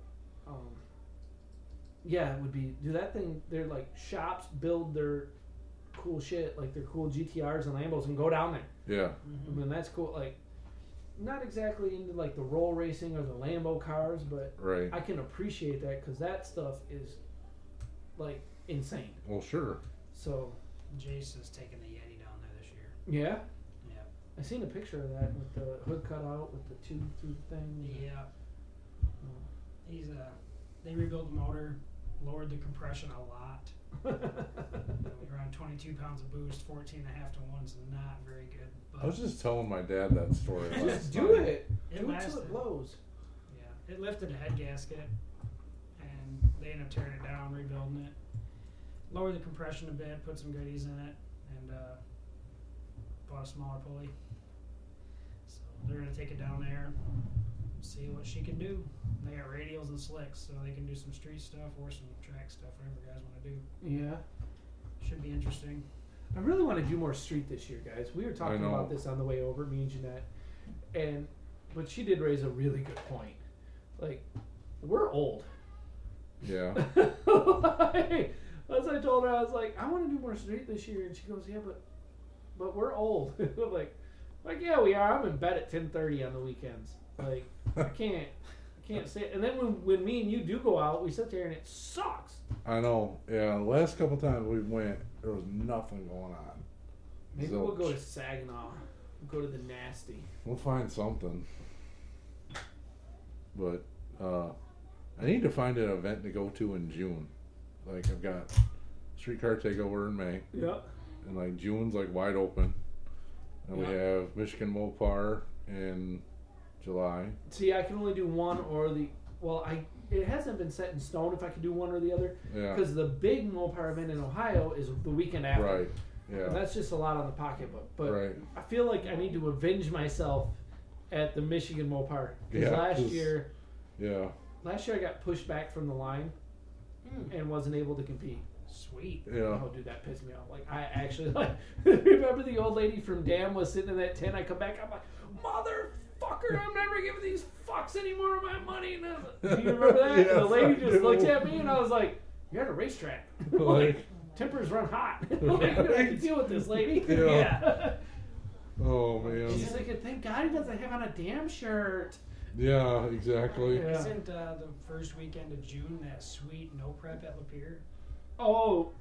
Speaker 2: yeah, it would be do that thing. They're like shops build their cool shit, like their cool GTRs and Lambos, and go down there.
Speaker 1: Yeah.
Speaker 2: I mean, that's cool. Like, not exactly into like the roll racing or the Lambo cars, but
Speaker 1: Right.
Speaker 2: I can appreciate that because that stuff is like insane.
Speaker 1: Well, sure.
Speaker 2: So
Speaker 3: Jace is taking the Yeti down there this year.
Speaker 2: yeah,
Speaker 3: Yeah.
Speaker 2: I seen a picture of that with the hood cut out with the tube through the thing.
Speaker 3: Yeah. He's they rebuilt the motor, lowered the compression a lot. Around 22 pounds of boost, 14.5 to 1's not very good. But
Speaker 1: I was just telling my dad that story last
Speaker 2: Just do
Speaker 1: night.
Speaker 2: it.
Speaker 3: It
Speaker 2: Do it till
Speaker 3: lasted.
Speaker 2: it blows.
Speaker 3: Yeah, it lifted a head gasket, and they ended up tearing it down, rebuilding it. Lowered the compression a bit, put some goodies in it, and bought a smaller pulley. So they're gonna take it down there, see what she can do. They got radials and slicks, so they can do some street stuff or some track stuff, whatever you guys want to do.
Speaker 2: Yeah.
Speaker 3: Should be interesting.
Speaker 2: I really want to do more street this year, guys. We were talking
Speaker 1: know.
Speaker 2: about this on the way over, me and Jeanette, but she did raise a really good point. Like, we're old.
Speaker 1: Yeah.
Speaker 2: Like, as I told her, I was like, I want to do more street this year, and she goes, yeah, but we're old. I'm like yeah, we are. I'm in bed at 10:30 on the weekends. Like, I can't sit. And then when me and you do go out, we sit there and it sucks.
Speaker 1: I know. Yeah. The last couple times we went, there was nothing going on.
Speaker 2: Maybe
Speaker 1: Zilch.
Speaker 2: we'll go to Saginaw. We'll go to the Nasty.
Speaker 1: We'll find something. But I need to find an event to go to in June. Like, I've got Streetcar Takeover in May,
Speaker 2: Yeah.
Speaker 1: and like June's like wide open, and we
Speaker 3: Yeah.
Speaker 1: have Michigan Mopar in July.
Speaker 2: See, I can only do one or the. Well, it hasn't been set in stone if I can do one or the other,
Speaker 1: Yeah.
Speaker 2: because the big Mopar event in Ohio is the weekend after.
Speaker 1: Right.
Speaker 2: And
Speaker 1: Yeah.
Speaker 2: that's just a lot on the pocketbook. But
Speaker 1: Right.
Speaker 2: I feel like I need to avenge myself at the Michigan Mopar. Because
Speaker 1: Yeah,
Speaker 2: last
Speaker 1: 'cause-
Speaker 2: year
Speaker 1: Yeah.
Speaker 2: I got pushed back from the line and wasn't able to compete.
Speaker 3: Sweet.
Speaker 1: Yeah.
Speaker 2: Oh, dude, that pissed me off. Like, I actually, like, remember the old lady from Dam was sitting in that tent. I come back, I'm like, motherfucker, I'm never giving these fucks any more of my money. And do you remember that? And the
Speaker 1: Yes,
Speaker 2: lady
Speaker 1: I
Speaker 2: just
Speaker 1: do.
Speaker 2: looked at me, and I was like, you're at a racetrack.
Speaker 1: Like,
Speaker 2: Tempers run hot. Like, I can deal with this lady.
Speaker 1: Yeah. oh man.
Speaker 2: She's thinking, thank God he doesn't have on a damn shirt.
Speaker 1: Yeah. Exactly.
Speaker 2: Yeah.
Speaker 3: Isn't the first weekend of June that sweet no prep at Lapeer?
Speaker 2: Oh,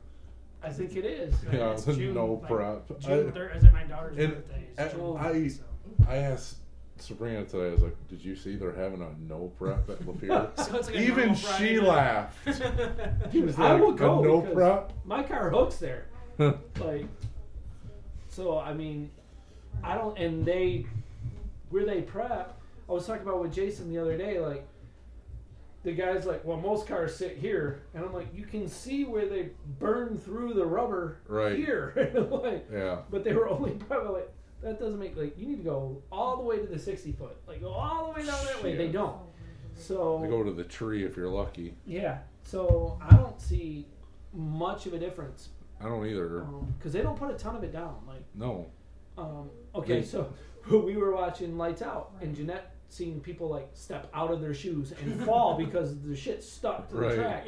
Speaker 2: I think it is.
Speaker 1: Yeah.
Speaker 3: It's
Speaker 1: No
Speaker 3: like,
Speaker 1: prep.
Speaker 3: June 3rd. Is it my daughter's
Speaker 1: and-
Speaker 3: birthday?
Speaker 1: and
Speaker 3: June
Speaker 1: I-
Speaker 3: 3rd, so.
Speaker 1: I asked Sabrina today. I was like, "Did you see they're having a no prep at Lapeer?"
Speaker 3: So it's like a
Speaker 1: Even
Speaker 3: normal
Speaker 1: she
Speaker 3: Friday night.
Speaker 1: laughed. She was
Speaker 2: I
Speaker 1: like,
Speaker 2: will go
Speaker 1: "A no
Speaker 2: because
Speaker 1: prep."
Speaker 2: my car hooks there. Like, so I mean, I don't, and where they prep, I was talking about with Jason the other day, like, the guy's like, well, most cars sit here, and I'm like, you can see where they burn through the rubber
Speaker 1: Right.
Speaker 2: here. Like,
Speaker 1: Yeah.
Speaker 2: but they were only probably like, that doesn't make, like, you need to go all the way to the 60 foot, like, go all the way down that way.
Speaker 1: Shit.
Speaker 2: They don't. So
Speaker 1: They go to the tree if you're lucky.
Speaker 2: yeah, so I don't see much of a difference
Speaker 1: I don't either.
Speaker 2: because they don't put a ton of it down. Like,
Speaker 1: No.
Speaker 2: okay,
Speaker 1: They-
Speaker 2: so we were watching Lights Out, and Jeanette seen people like step out of their shoes and fall because the shit stuck to the
Speaker 1: Right.
Speaker 2: track.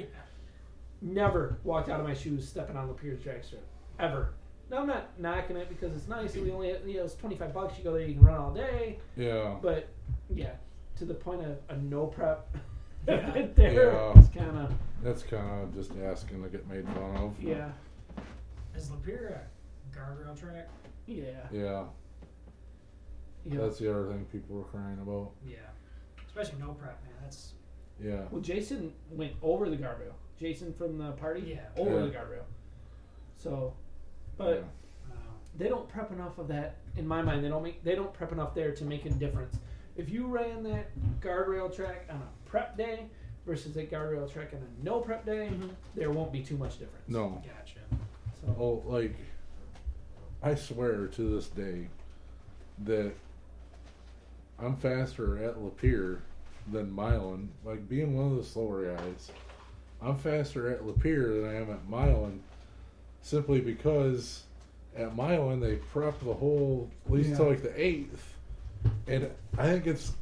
Speaker 2: Never walked out of my shoes stepping on the Pierce drag strip ever. Now I'm not knocking it because it's nice. And we only, it's $25. You go there, you can run all day.
Speaker 1: Yeah.
Speaker 2: But yeah, to the point of a no prep
Speaker 3: Yeah.
Speaker 2: event there,
Speaker 1: Yeah.
Speaker 2: it's kind of
Speaker 1: That's kind of just asking to get made fun of.
Speaker 2: yeah.
Speaker 3: Is Lapeer a guardrail track?
Speaker 2: Yeah.
Speaker 1: Yeah.
Speaker 2: Yeah.
Speaker 1: That's the other thing people were crying about.
Speaker 3: Yeah. Especially no prep, man. That's
Speaker 1: Yeah.
Speaker 2: Well, Jason went over the guardrail. Jason from the party,
Speaker 3: Yeah.
Speaker 2: over
Speaker 1: Yeah.
Speaker 2: the guardrail. So, but
Speaker 1: Yeah.
Speaker 2: they don't prep enough of that. In my mind, they don't prep enough there to make a difference. If you ran that guardrail track on a prep day versus a guardrail track on a no prep day, there won't be too much difference.
Speaker 1: No.
Speaker 3: gotcha.
Speaker 2: So,
Speaker 1: Oh, like, I swear to this day that I'm faster at Lapeer than Milan. Like, being one of the slower guys, I'm faster at Lapeer than I am at Milan, simply because at Milan they prep the hole at least till like the 8th, and I think it's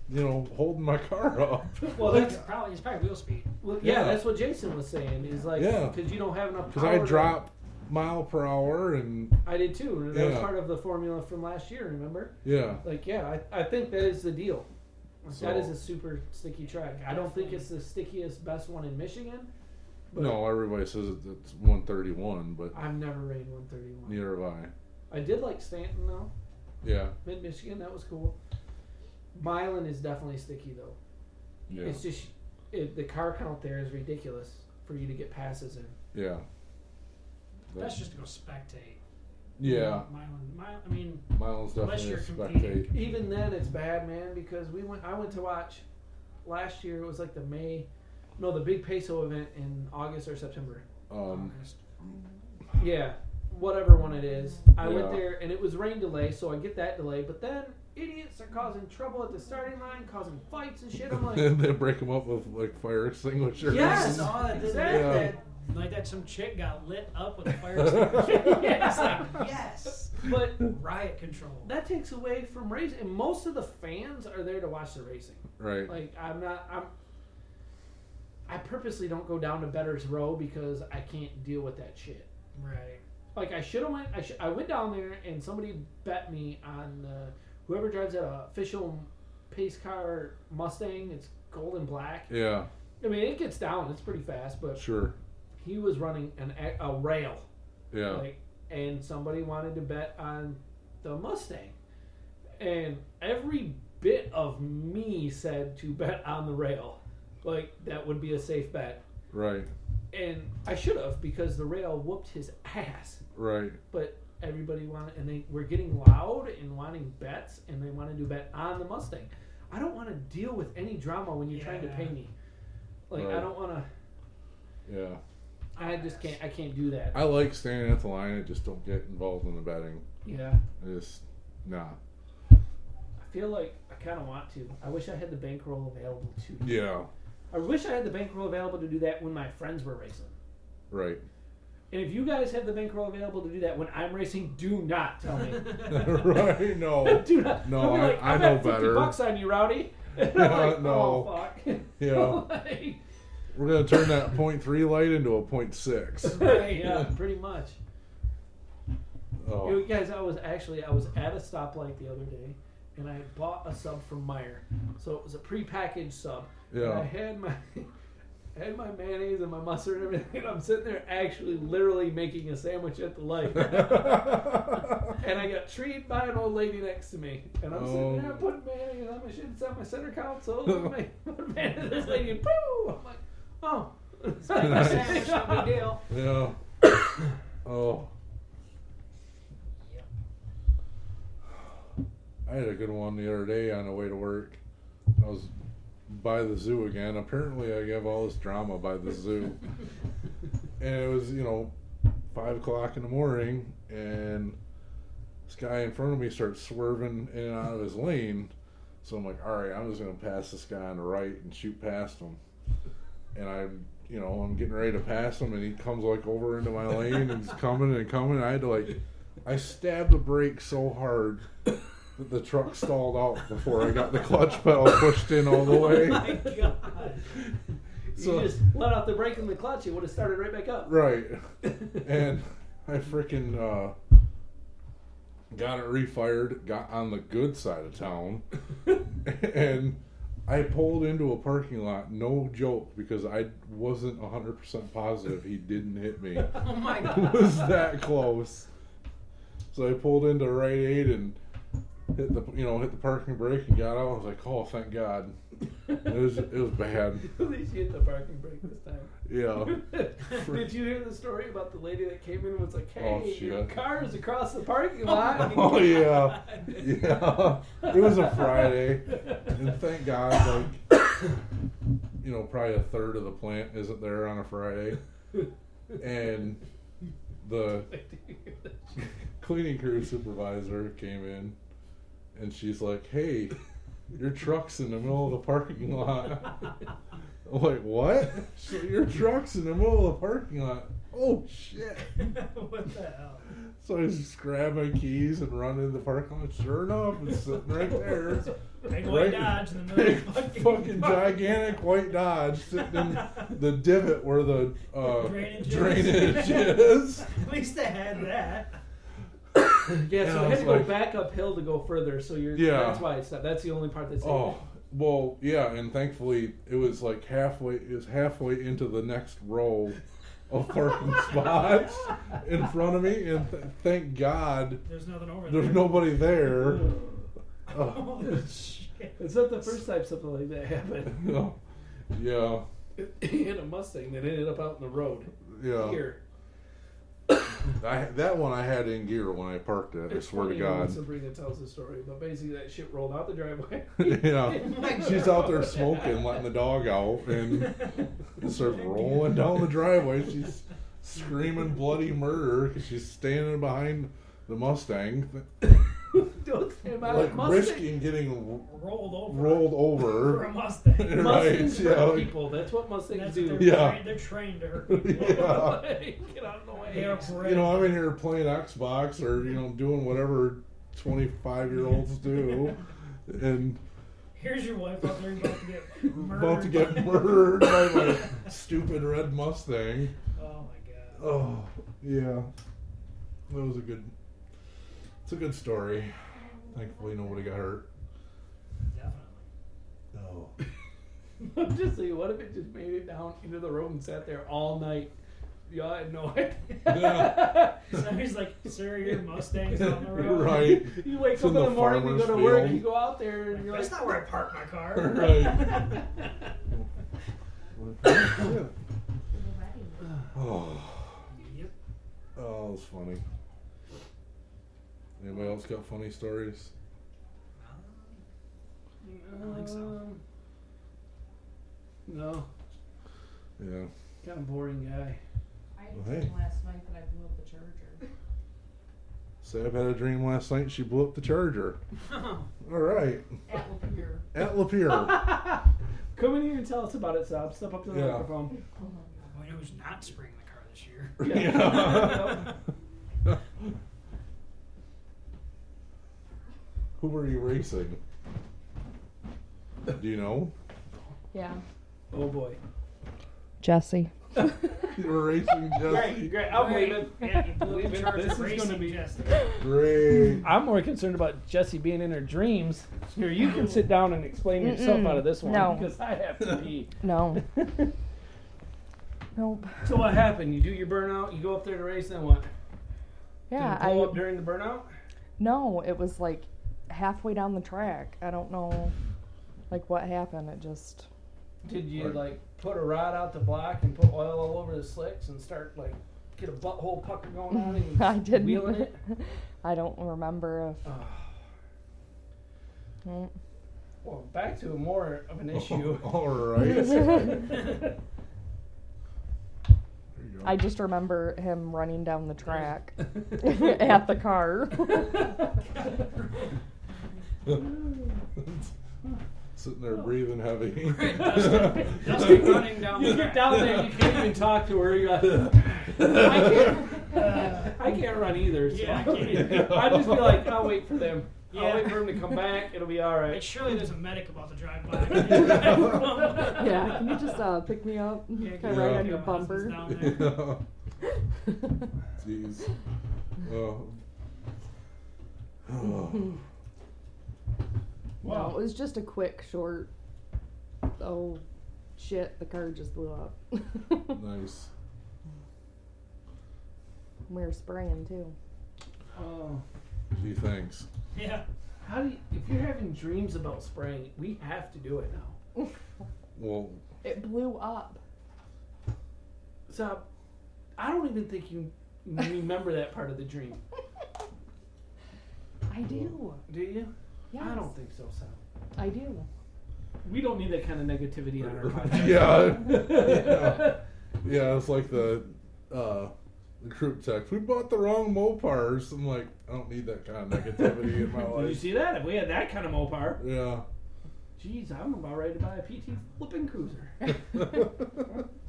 Speaker 1: holding my car up.
Speaker 2: Well,
Speaker 3: it's probably wheel speed.
Speaker 2: Well,
Speaker 1: Yeah.
Speaker 2: that's what Jason was saying. He's like, because you don't have enough
Speaker 1: Because
Speaker 2: power.
Speaker 1: I drop mile per hour, and
Speaker 2: I did too. And that was
Speaker 1: Yeah.
Speaker 2: part of the formula from last year. Remember?
Speaker 1: yeah,
Speaker 2: Like, I think that is the deal.
Speaker 1: So-
Speaker 2: That is a super sticky track. I don't think it's the stickiest, best one in Michigan. But
Speaker 1: no, everybody says it's 131, but
Speaker 2: I've never ran 131.
Speaker 1: neither have I.
Speaker 2: I did like Stanton though,
Speaker 1: Yeah,
Speaker 2: mid Michigan. That was cool. Milan is definitely sticky though.
Speaker 1: yeah,
Speaker 2: It's just the car count there is ridiculous for you to get passes in.
Speaker 1: yeah.
Speaker 3: That's just to go spectate.
Speaker 1: Yeah,
Speaker 3: Milan, I mean,
Speaker 1: Milan's
Speaker 3: Unless
Speaker 1: definitely a
Speaker 3: you're competing.
Speaker 1: spectate.
Speaker 2: Even then, it's bad, man. Because I went to watch last year. It was like the big Peso event in August or September.
Speaker 3: August.
Speaker 2: Yeah, whatever one it is. I went
Speaker 1: Yeah.
Speaker 2: there and it was rain delay, so I get that delay. But then idiots are causing trouble at the starting line, causing fights and shit. I'm like,
Speaker 1: And they break them up with like fire extinguishers.
Speaker 2: Yes!
Speaker 3: I saw that,
Speaker 2: Exactly.
Speaker 3: that some chick got lit up with a fire extinguisher.
Speaker 2: Yeah.
Speaker 3: It's like, yes,
Speaker 2: but
Speaker 3: riot control.
Speaker 2: that takes away from racing. And most of the fans are there to watch the racing.
Speaker 1: Right.
Speaker 2: Like I purposely don't go down to Better's Row because I can't deal with that shit.
Speaker 3: Right.
Speaker 2: Like I should have went. I went down there and somebody bet me on whoever drives that official pace car Mustang. It's gold and black.
Speaker 1: Yeah.
Speaker 2: I mean, it gets down. It's pretty fast, but
Speaker 1: Sure.
Speaker 2: he was running a rail.
Speaker 1: Yeah.
Speaker 2: Like, and somebody wanted to bet on the Mustang, and every bit of me said to bet on the rail. Like that would be a safe bet.
Speaker 1: Right.
Speaker 2: And I should have because the rail whooped his ass.
Speaker 1: Right.
Speaker 2: But everybody wanted, and they were getting loud and wanting bets, and they wanted to bet on the Mustang. I don't want to deal with any drama when you're trying to pay me. Like I
Speaker 1: Right.
Speaker 2: don't want to.
Speaker 1: Yeah.
Speaker 2: I just can't. I can't do that.
Speaker 1: I like standing at the line. I just don't get involved in the betting.
Speaker 2: Yeah.
Speaker 1: I just nah.
Speaker 2: I feel like I kind of want to. I wish I had the bankroll available to.
Speaker 1: Yeah.
Speaker 2: I wish I had the bankroll available to do that when my friends were racing.
Speaker 1: Right.
Speaker 2: And if you guys have the bankroll available to do that when I'm racing, do not tell me.
Speaker 1: Right. No.
Speaker 2: Do not.
Speaker 1: No,
Speaker 2: Don't be like,
Speaker 1: I
Speaker 2: I
Speaker 1: know
Speaker 2: bet $50
Speaker 1: better.
Speaker 2: on you, Rowdy. And
Speaker 1: Yeah,
Speaker 2: I'm like,
Speaker 1: no.
Speaker 2: oh fuck.
Speaker 1: Yeah.
Speaker 2: Like,
Speaker 1: We're gonna turn that 0.3 light into a 0.6.
Speaker 2: yeah, pretty much.
Speaker 1: Oh.
Speaker 2: You guys, I was at a stoplight the other day, and I bought a sub from Meijer. So it was a prepackaged sub. And
Speaker 1: Yeah.
Speaker 2: I had my mayonnaise and my mustard and everything, and I'm sitting there actually literally making a sandwich at the light. And I got treated by an old lady next to me. And I'm sitting there putting mayonnaise on my shit inside my center console. Put mayonnaise on this lady, and poo! I'm like, oh.
Speaker 3: It's like a sandwich, no big deal.
Speaker 1: Yeah. Oh.
Speaker 3: Yep.
Speaker 1: I had a good one the other day on the way to work. I was by the zoo again. Apparently, I have all this drama by the zoo. And it was, 5 o'clock in the morning, and this guy in front of me starts swerving in and out of his lane. So I'm like, all right, I'm just going to pass this guy on the right and shoot past him. And I'm getting ready to pass him, and he comes like over into my lane and he's coming and coming. I had to I stabbed the brake so hard that the truck stalled out before I got the clutch pedal pushed in all the way.
Speaker 3: Oh my god.
Speaker 2: You just let out the brake and the clutch, it would have started right back up.
Speaker 1: Right. And I freaking got it refired, got on the good side of town, and I pulled into a parking lot, no joke, because I wasn't 100% positive he didn't hit me.
Speaker 3: Oh my
Speaker 1: It
Speaker 3: god.
Speaker 1: was that close. So I pulled into Rite Aid and hit the parking brake and got out. I was like, oh, thank God. It was bad.
Speaker 2: At least you hit the parking brake this time.
Speaker 1: Yeah.
Speaker 2: Did you hear the story about the lady that came in and was like,
Speaker 1: Oh,
Speaker 2: hey, your
Speaker 1: shit.
Speaker 2: car is across the parking lot?
Speaker 1: Oh yeah. Yeah. It was a Friday. And thank God, probably a third of the plant isn't there on a Friday. And the cleaning crew supervisor came in and she's like, hey, your truck's in the middle of the parking lot. I'm like, what? So your truck's in the middle of the parking lot. Oh, shit.
Speaker 3: What the hell?
Speaker 1: So I just grab my keys and run into the parking lot. Sure enough, it's sitting right there.
Speaker 3: Big white Dodge in the middle of the
Speaker 1: Fucking gigantic white Dodge sitting in the divot where the drainage is.
Speaker 3: At least they had that.
Speaker 2: Yeah, so
Speaker 1: I
Speaker 2: I had
Speaker 1: was
Speaker 2: to go
Speaker 1: like-
Speaker 2: back uphill to go further. So
Speaker 1: Yeah.
Speaker 2: that's why I stopped. That's the only part that's.
Speaker 1: Oh, well, yeah, and thankfully it was like halfway into the next row of parking spots in front of me, and thank God
Speaker 3: There's nothing over there.
Speaker 1: there's nobody there.
Speaker 3: Holy shit.
Speaker 2: It's not the first time something like that happened.
Speaker 1: Yeah,
Speaker 2: In a Mustang that ended up out in the road.
Speaker 1: yeah.
Speaker 2: Here.
Speaker 1: That one I had in gear when I parked it. I
Speaker 2: It's
Speaker 1: swear to
Speaker 2: funny when
Speaker 1: God.
Speaker 2: Sabrina tells the story, but basically that shit rolled out the driveway.
Speaker 1: Yeah, she's out there smoking, letting the dog out, and it starts rolling down the driveway. She's screaming bloody murder because she's standing behind the Mustang,
Speaker 2: Don't say about
Speaker 1: like
Speaker 2: it. Mustang.
Speaker 1: risking getting
Speaker 3: Rolled
Speaker 1: rolled
Speaker 3: for a
Speaker 1: over.
Speaker 3: Mustang.
Speaker 1: Right,
Speaker 2: Mustangs hurt
Speaker 1: yeah.
Speaker 2: people. That's what Mustangs
Speaker 3: That's
Speaker 2: do.
Speaker 3: what
Speaker 1: Yeah.
Speaker 3: they're trained to hurt people.
Speaker 1: Yeah.
Speaker 2: Get out of the way.
Speaker 3: They are bred.
Speaker 1: You know, I'm in here playing Xbox or doing whatever 25-year-olds do, and
Speaker 3: Here's your wife out there about to get murdered.
Speaker 1: about to get murdered by my stupid red Mustang.
Speaker 3: Oh my god.
Speaker 1: Oh, yeah. That was it's a good story. Thankfully nobody got hurt.
Speaker 3: Definitely.
Speaker 1: No.
Speaker 2: I'm just saying, what if it just made it down into the road and sat there all night? Y'all had no idea.
Speaker 1: Yeah.
Speaker 3: So he's like, sir, your Mustang's on the road.
Speaker 1: Right.
Speaker 2: You wake
Speaker 1: It's
Speaker 2: up
Speaker 1: in
Speaker 2: in
Speaker 1: the
Speaker 2: the morning, you go to
Speaker 1: farmer's
Speaker 2: work,
Speaker 1: field.
Speaker 2: and you go out there, and you're
Speaker 3: That's
Speaker 2: like,
Speaker 3: not where I parked my car.
Speaker 1: Right. Yeah.
Speaker 4: For the wedding.
Speaker 1: Oh,
Speaker 3: Yep.
Speaker 1: that was funny. Anybody else got funny stories?
Speaker 3: I don't think so.
Speaker 2: No,
Speaker 1: Yeah.
Speaker 2: kind of boring guy.
Speaker 4: I had
Speaker 1: Well,
Speaker 4: a
Speaker 1: hey.
Speaker 4: dream last night that I blew up the charger.
Speaker 1: Sab had a dream last night she blew up the charger. All right.
Speaker 4: At Lapeer.
Speaker 1: At Lapeer.
Speaker 2: Come in here and tell us about it, Sob. Step up to the
Speaker 1: Yeah.
Speaker 2: microphone.
Speaker 4: Oh my
Speaker 3: Boy, who's not spraying the car this year?
Speaker 1: Yeah. Who were you racing? Do you know?
Speaker 4: Yeah.
Speaker 2: Oh boy.
Speaker 4: Jesse.
Speaker 1: You were racing Jesse.
Speaker 2: Great. I'm leaving.
Speaker 3: Yeah, you blew up the
Speaker 2: Leaving.
Speaker 3: charger
Speaker 2: This is
Speaker 3: racing
Speaker 2: gonna be-
Speaker 3: Jesse.
Speaker 1: Great.
Speaker 2: I'm more concerned about Jessie being in her dreams. Here, you can sit down and explain yourself out of this one
Speaker 5: No.
Speaker 2: because I have to pee.
Speaker 5: No. Nope.
Speaker 2: So what happened? You do your burnout, you go up there to race, then what?
Speaker 5: Yeah,
Speaker 2: Did it blow up during the burnout?
Speaker 5: no, it was like halfway down the track. I don't know like what happened. It just
Speaker 2: Did you
Speaker 1: Right.
Speaker 2: like put a rod out the block and put oil all over the slicks and start like get a butthole pucker going on and
Speaker 5: I didn't
Speaker 2: wheeling it?
Speaker 5: I don't remember if
Speaker 2: Oh. Well, back to more of an issue.
Speaker 1: All right. There you go.
Speaker 5: I just remember him running down the track at the car.
Speaker 1: Sitting there breathing heavy.
Speaker 3: Dusty running down
Speaker 2: You
Speaker 3: the
Speaker 2: get
Speaker 3: track.
Speaker 2: down there, you can't even talk to her. You're like, I can't run either. So
Speaker 3: Yeah, I can't.
Speaker 2: I'd just be like, I'll wait for them. I'll
Speaker 3: Yeah.
Speaker 2: wait for them to come back. It'll be all
Speaker 3: Like,
Speaker 2: right.
Speaker 3: surely there's a medic about to drive by.
Speaker 5: Yeah, can you just pick me up?
Speaker 3: Yeah,
Speaker 5: Kind of right on
Speaker 3: yeah,
Speaker 5: your
Speaker 3: my husband's
Speaker 5: bumper.
Speaker 3: down there.
Speaker 1: Jeez. Oh.
Speaker 5: No, it was just a quick, short. Oh, shit! The car just blew up.
Speaker 1: Nice.
Speaker 5: We were spraying too.
Speaker 2: Oh.
Speaker 1: Gee, thanks.
Speaker 3: Yeah.
Speaker 2: How do you, if you're having dreams about spraying, we have to do it now.
Speaker 1: Well,
Speaker 5: It blew up.
Speaker 2: So, I don't even think you remember that part of the dream.
Speaker 5: I do.
Speaker 2: Do you?
Speaker 5: Yes.
Speaker 2: I don't think so, Sal.
Speaker 5: I do.
Speaker 2: We don't need that kind of negativity on our podcast.
Speaker 1: yeah. Yeah, it's like the group text. We bought the wrong Mopars. I'm like, I don't need that kind of negativity in my
Speaker 2: Did you
Speaker 1: life.
Speaker 2: see that? If we had that kind of Mopar.
Speaker 1: Yeah.
Speaker 2: Geez, I'm about ready to buy a PT flipping cruiser.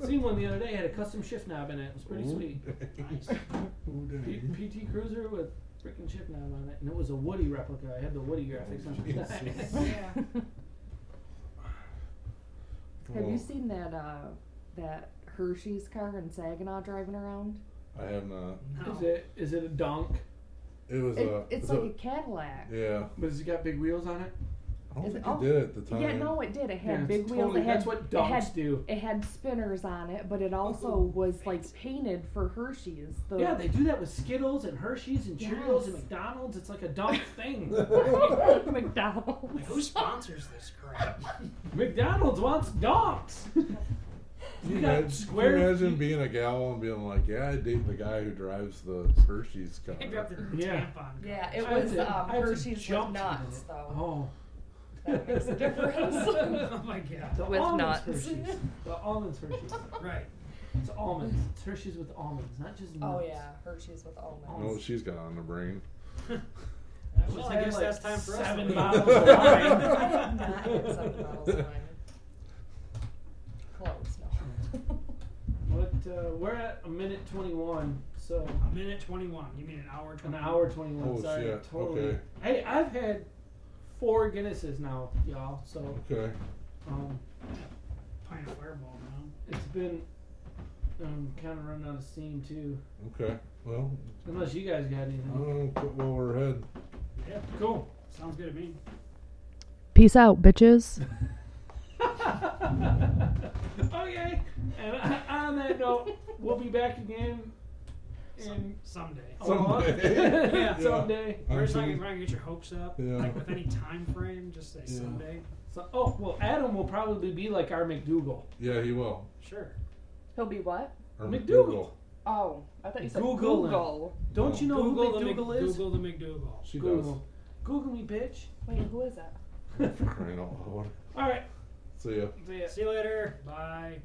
Speaker 2: Seen one the other day, had a custom shift knob in it. It was pretty sweet.
Speaker 3: Nice.
Speaker 2: PT cruiser with freaking shift knob on it, and it was a Woody replica. I had the Woody graphics on the side.
Speaker 4: Yeah.
Speaker 5: Have you seen that that Hershey's car in Saginaw driving around?
Speaker 1: I have not.
Speaker 3: No.
Speaker 2: Is it a donk?
Speaker 1: It was
Speaker 5: It's like a Cadillac.
Speaker 1: yeah.
Speaker 2: But has it got big wheels on it?
Speaker 1: I don't
Speaker 5: Is
Speaker 1: think
Speaker 5: it-
Speaker 1: it did at the time.
Speaker 5: Yeah, no, it did. It had
Speaker 2: Yeah,
Speaker 5: big
Speaker 2: it's
Speaker 5: wheels.
Speaker 2: totally-
Speaker 5: It had,
Speaker 2: that's what
Speaker 5: it
Speaker 2: donks
Speaker 5: had,
Speaker 2: do.
Speaker 5: It had spinners on it, but it also was like painted for Hershey's. The,
Speaker 2: Yeah, they do that with Skittles and Hershey's and Cheerios and
Speaker 5: Yes.
Speaker 2: McDonald's. It's like a donk thing.
Speaker 5: McDonald's.
Speaker 3: Like, who sponsors this crap?
Speaker 2: McDonald's wants donks.
Speaker 1: Can you
Speaker 2: got
Speaker 1: imagine,
Speaker 2: square-
Speaker 1: can you imagine being a gal and being like, yeah, I date the guy who drives the Hershey's car.
Speaker 3: They dropped the
Speaker 2: Yeah.
Speaker 3: tampon.
Speaker 5: Yeah,
Speaker 3: cars.
Speaker 5: it
Speaker 2: I have
Speaker 5: was
Speaker 2: to- I have to
Speaker 5: Hershey's
Speaker 2: jump
Speaker 5: with
Speaker 2: to
Speaker 5: nuts,
Speaker 2: it.
Speaker 5: though.
Speaker 2: Oh,
Speaker 5: That makes a difference.
Speaker 3: Oh my god.
Speaker 2: the
Speaker 5: With
Speaker 2: almonds
Speaker 5: nuts.
Speaker 2: Hershey's. The almonds Hershey's.
Speaker 3: Right.
Speaker 2: It's almonds. It's Hershey's with almonds, not just nuts.
Speaker 5: Oh yeah, Hershey's with almonds.
Speaker 1: I know what she's got on her brain.
Speaker 3: Well, I guess that's time for us. to
Speaker 2: 7
Speaker 3: leave.
Speaker 2: bottles of wine.
Speaker 5: I have not had 7 bottles of wine. Close, no.
Speaker 2: What? We're at a minute 21, so
Speaker 3: A minute 21. You mean an hour 21?
Speaker 2: an hour 21.
Speaker 1: Oh,
Speaker 2: sorry,
Speaker 1: shit.
Speaker 2: totally.
Speaker 1: Okay.
Speaker 2: Hey, I've had 4 Guinnesses now, y'all. So
Speaker 1: Okay.
Speaker 3: Pint of Fireball now.
Speaker 2: it's been kind of running out of steam too.
Speaker 1: Okay. Well,
Speaker 2: Unless you guys got anything.
Speaker 1: well, we're ahead.
Speaker 3: Yeah,
Speaker 2: Cool.
Speaker 3: sounds good to me.
Speaker 5: Peace out, bitches.
Speaker 2: Okay. And on that note, we'll be back again in
Speaker 3: Someday.
Speaker 2: a month.
Speaker 1: Someday.
Speaker 3: Yeah.
Speaker 2: Someday.
Speaker 3: We're just not
Speaker 1: Until-
Speaker 3: going to get your hopes up.
Speaker 1: Yeah.
Speaker 3: Like with any time frame, just say
Speaker 1: Yeah.
Speaker 3: someday.
Speaker 2: So, oh well, Adam will probably be like our McDougal.
Speaker 1: Yeah, he will.
Speaker 3: Sure.
Speaker 5: He'll be what?
Speaker 1: Or
Speaker 2: McDougal.
Speaker 5: Oh, I thought you said
Speaker 2: Google him.
Speaker 5: Google.
Speaker 2: Don't you know
Speaker 3: Google
Speaker 2: who
Speaker 3: the
Speaker 2: McDougal is?
Speaker 3: Google the McDougal.
Speaker 1: She
Speaker 2: Google. Google me, bitch.
Speaker 5: Wait, who is that?
Speaker 1: does. Crying out loud.
Speaker 2: All right.
Speaker 1: See ya.
Speaker 2: See ya.
Speaker 3: See you later. Bye.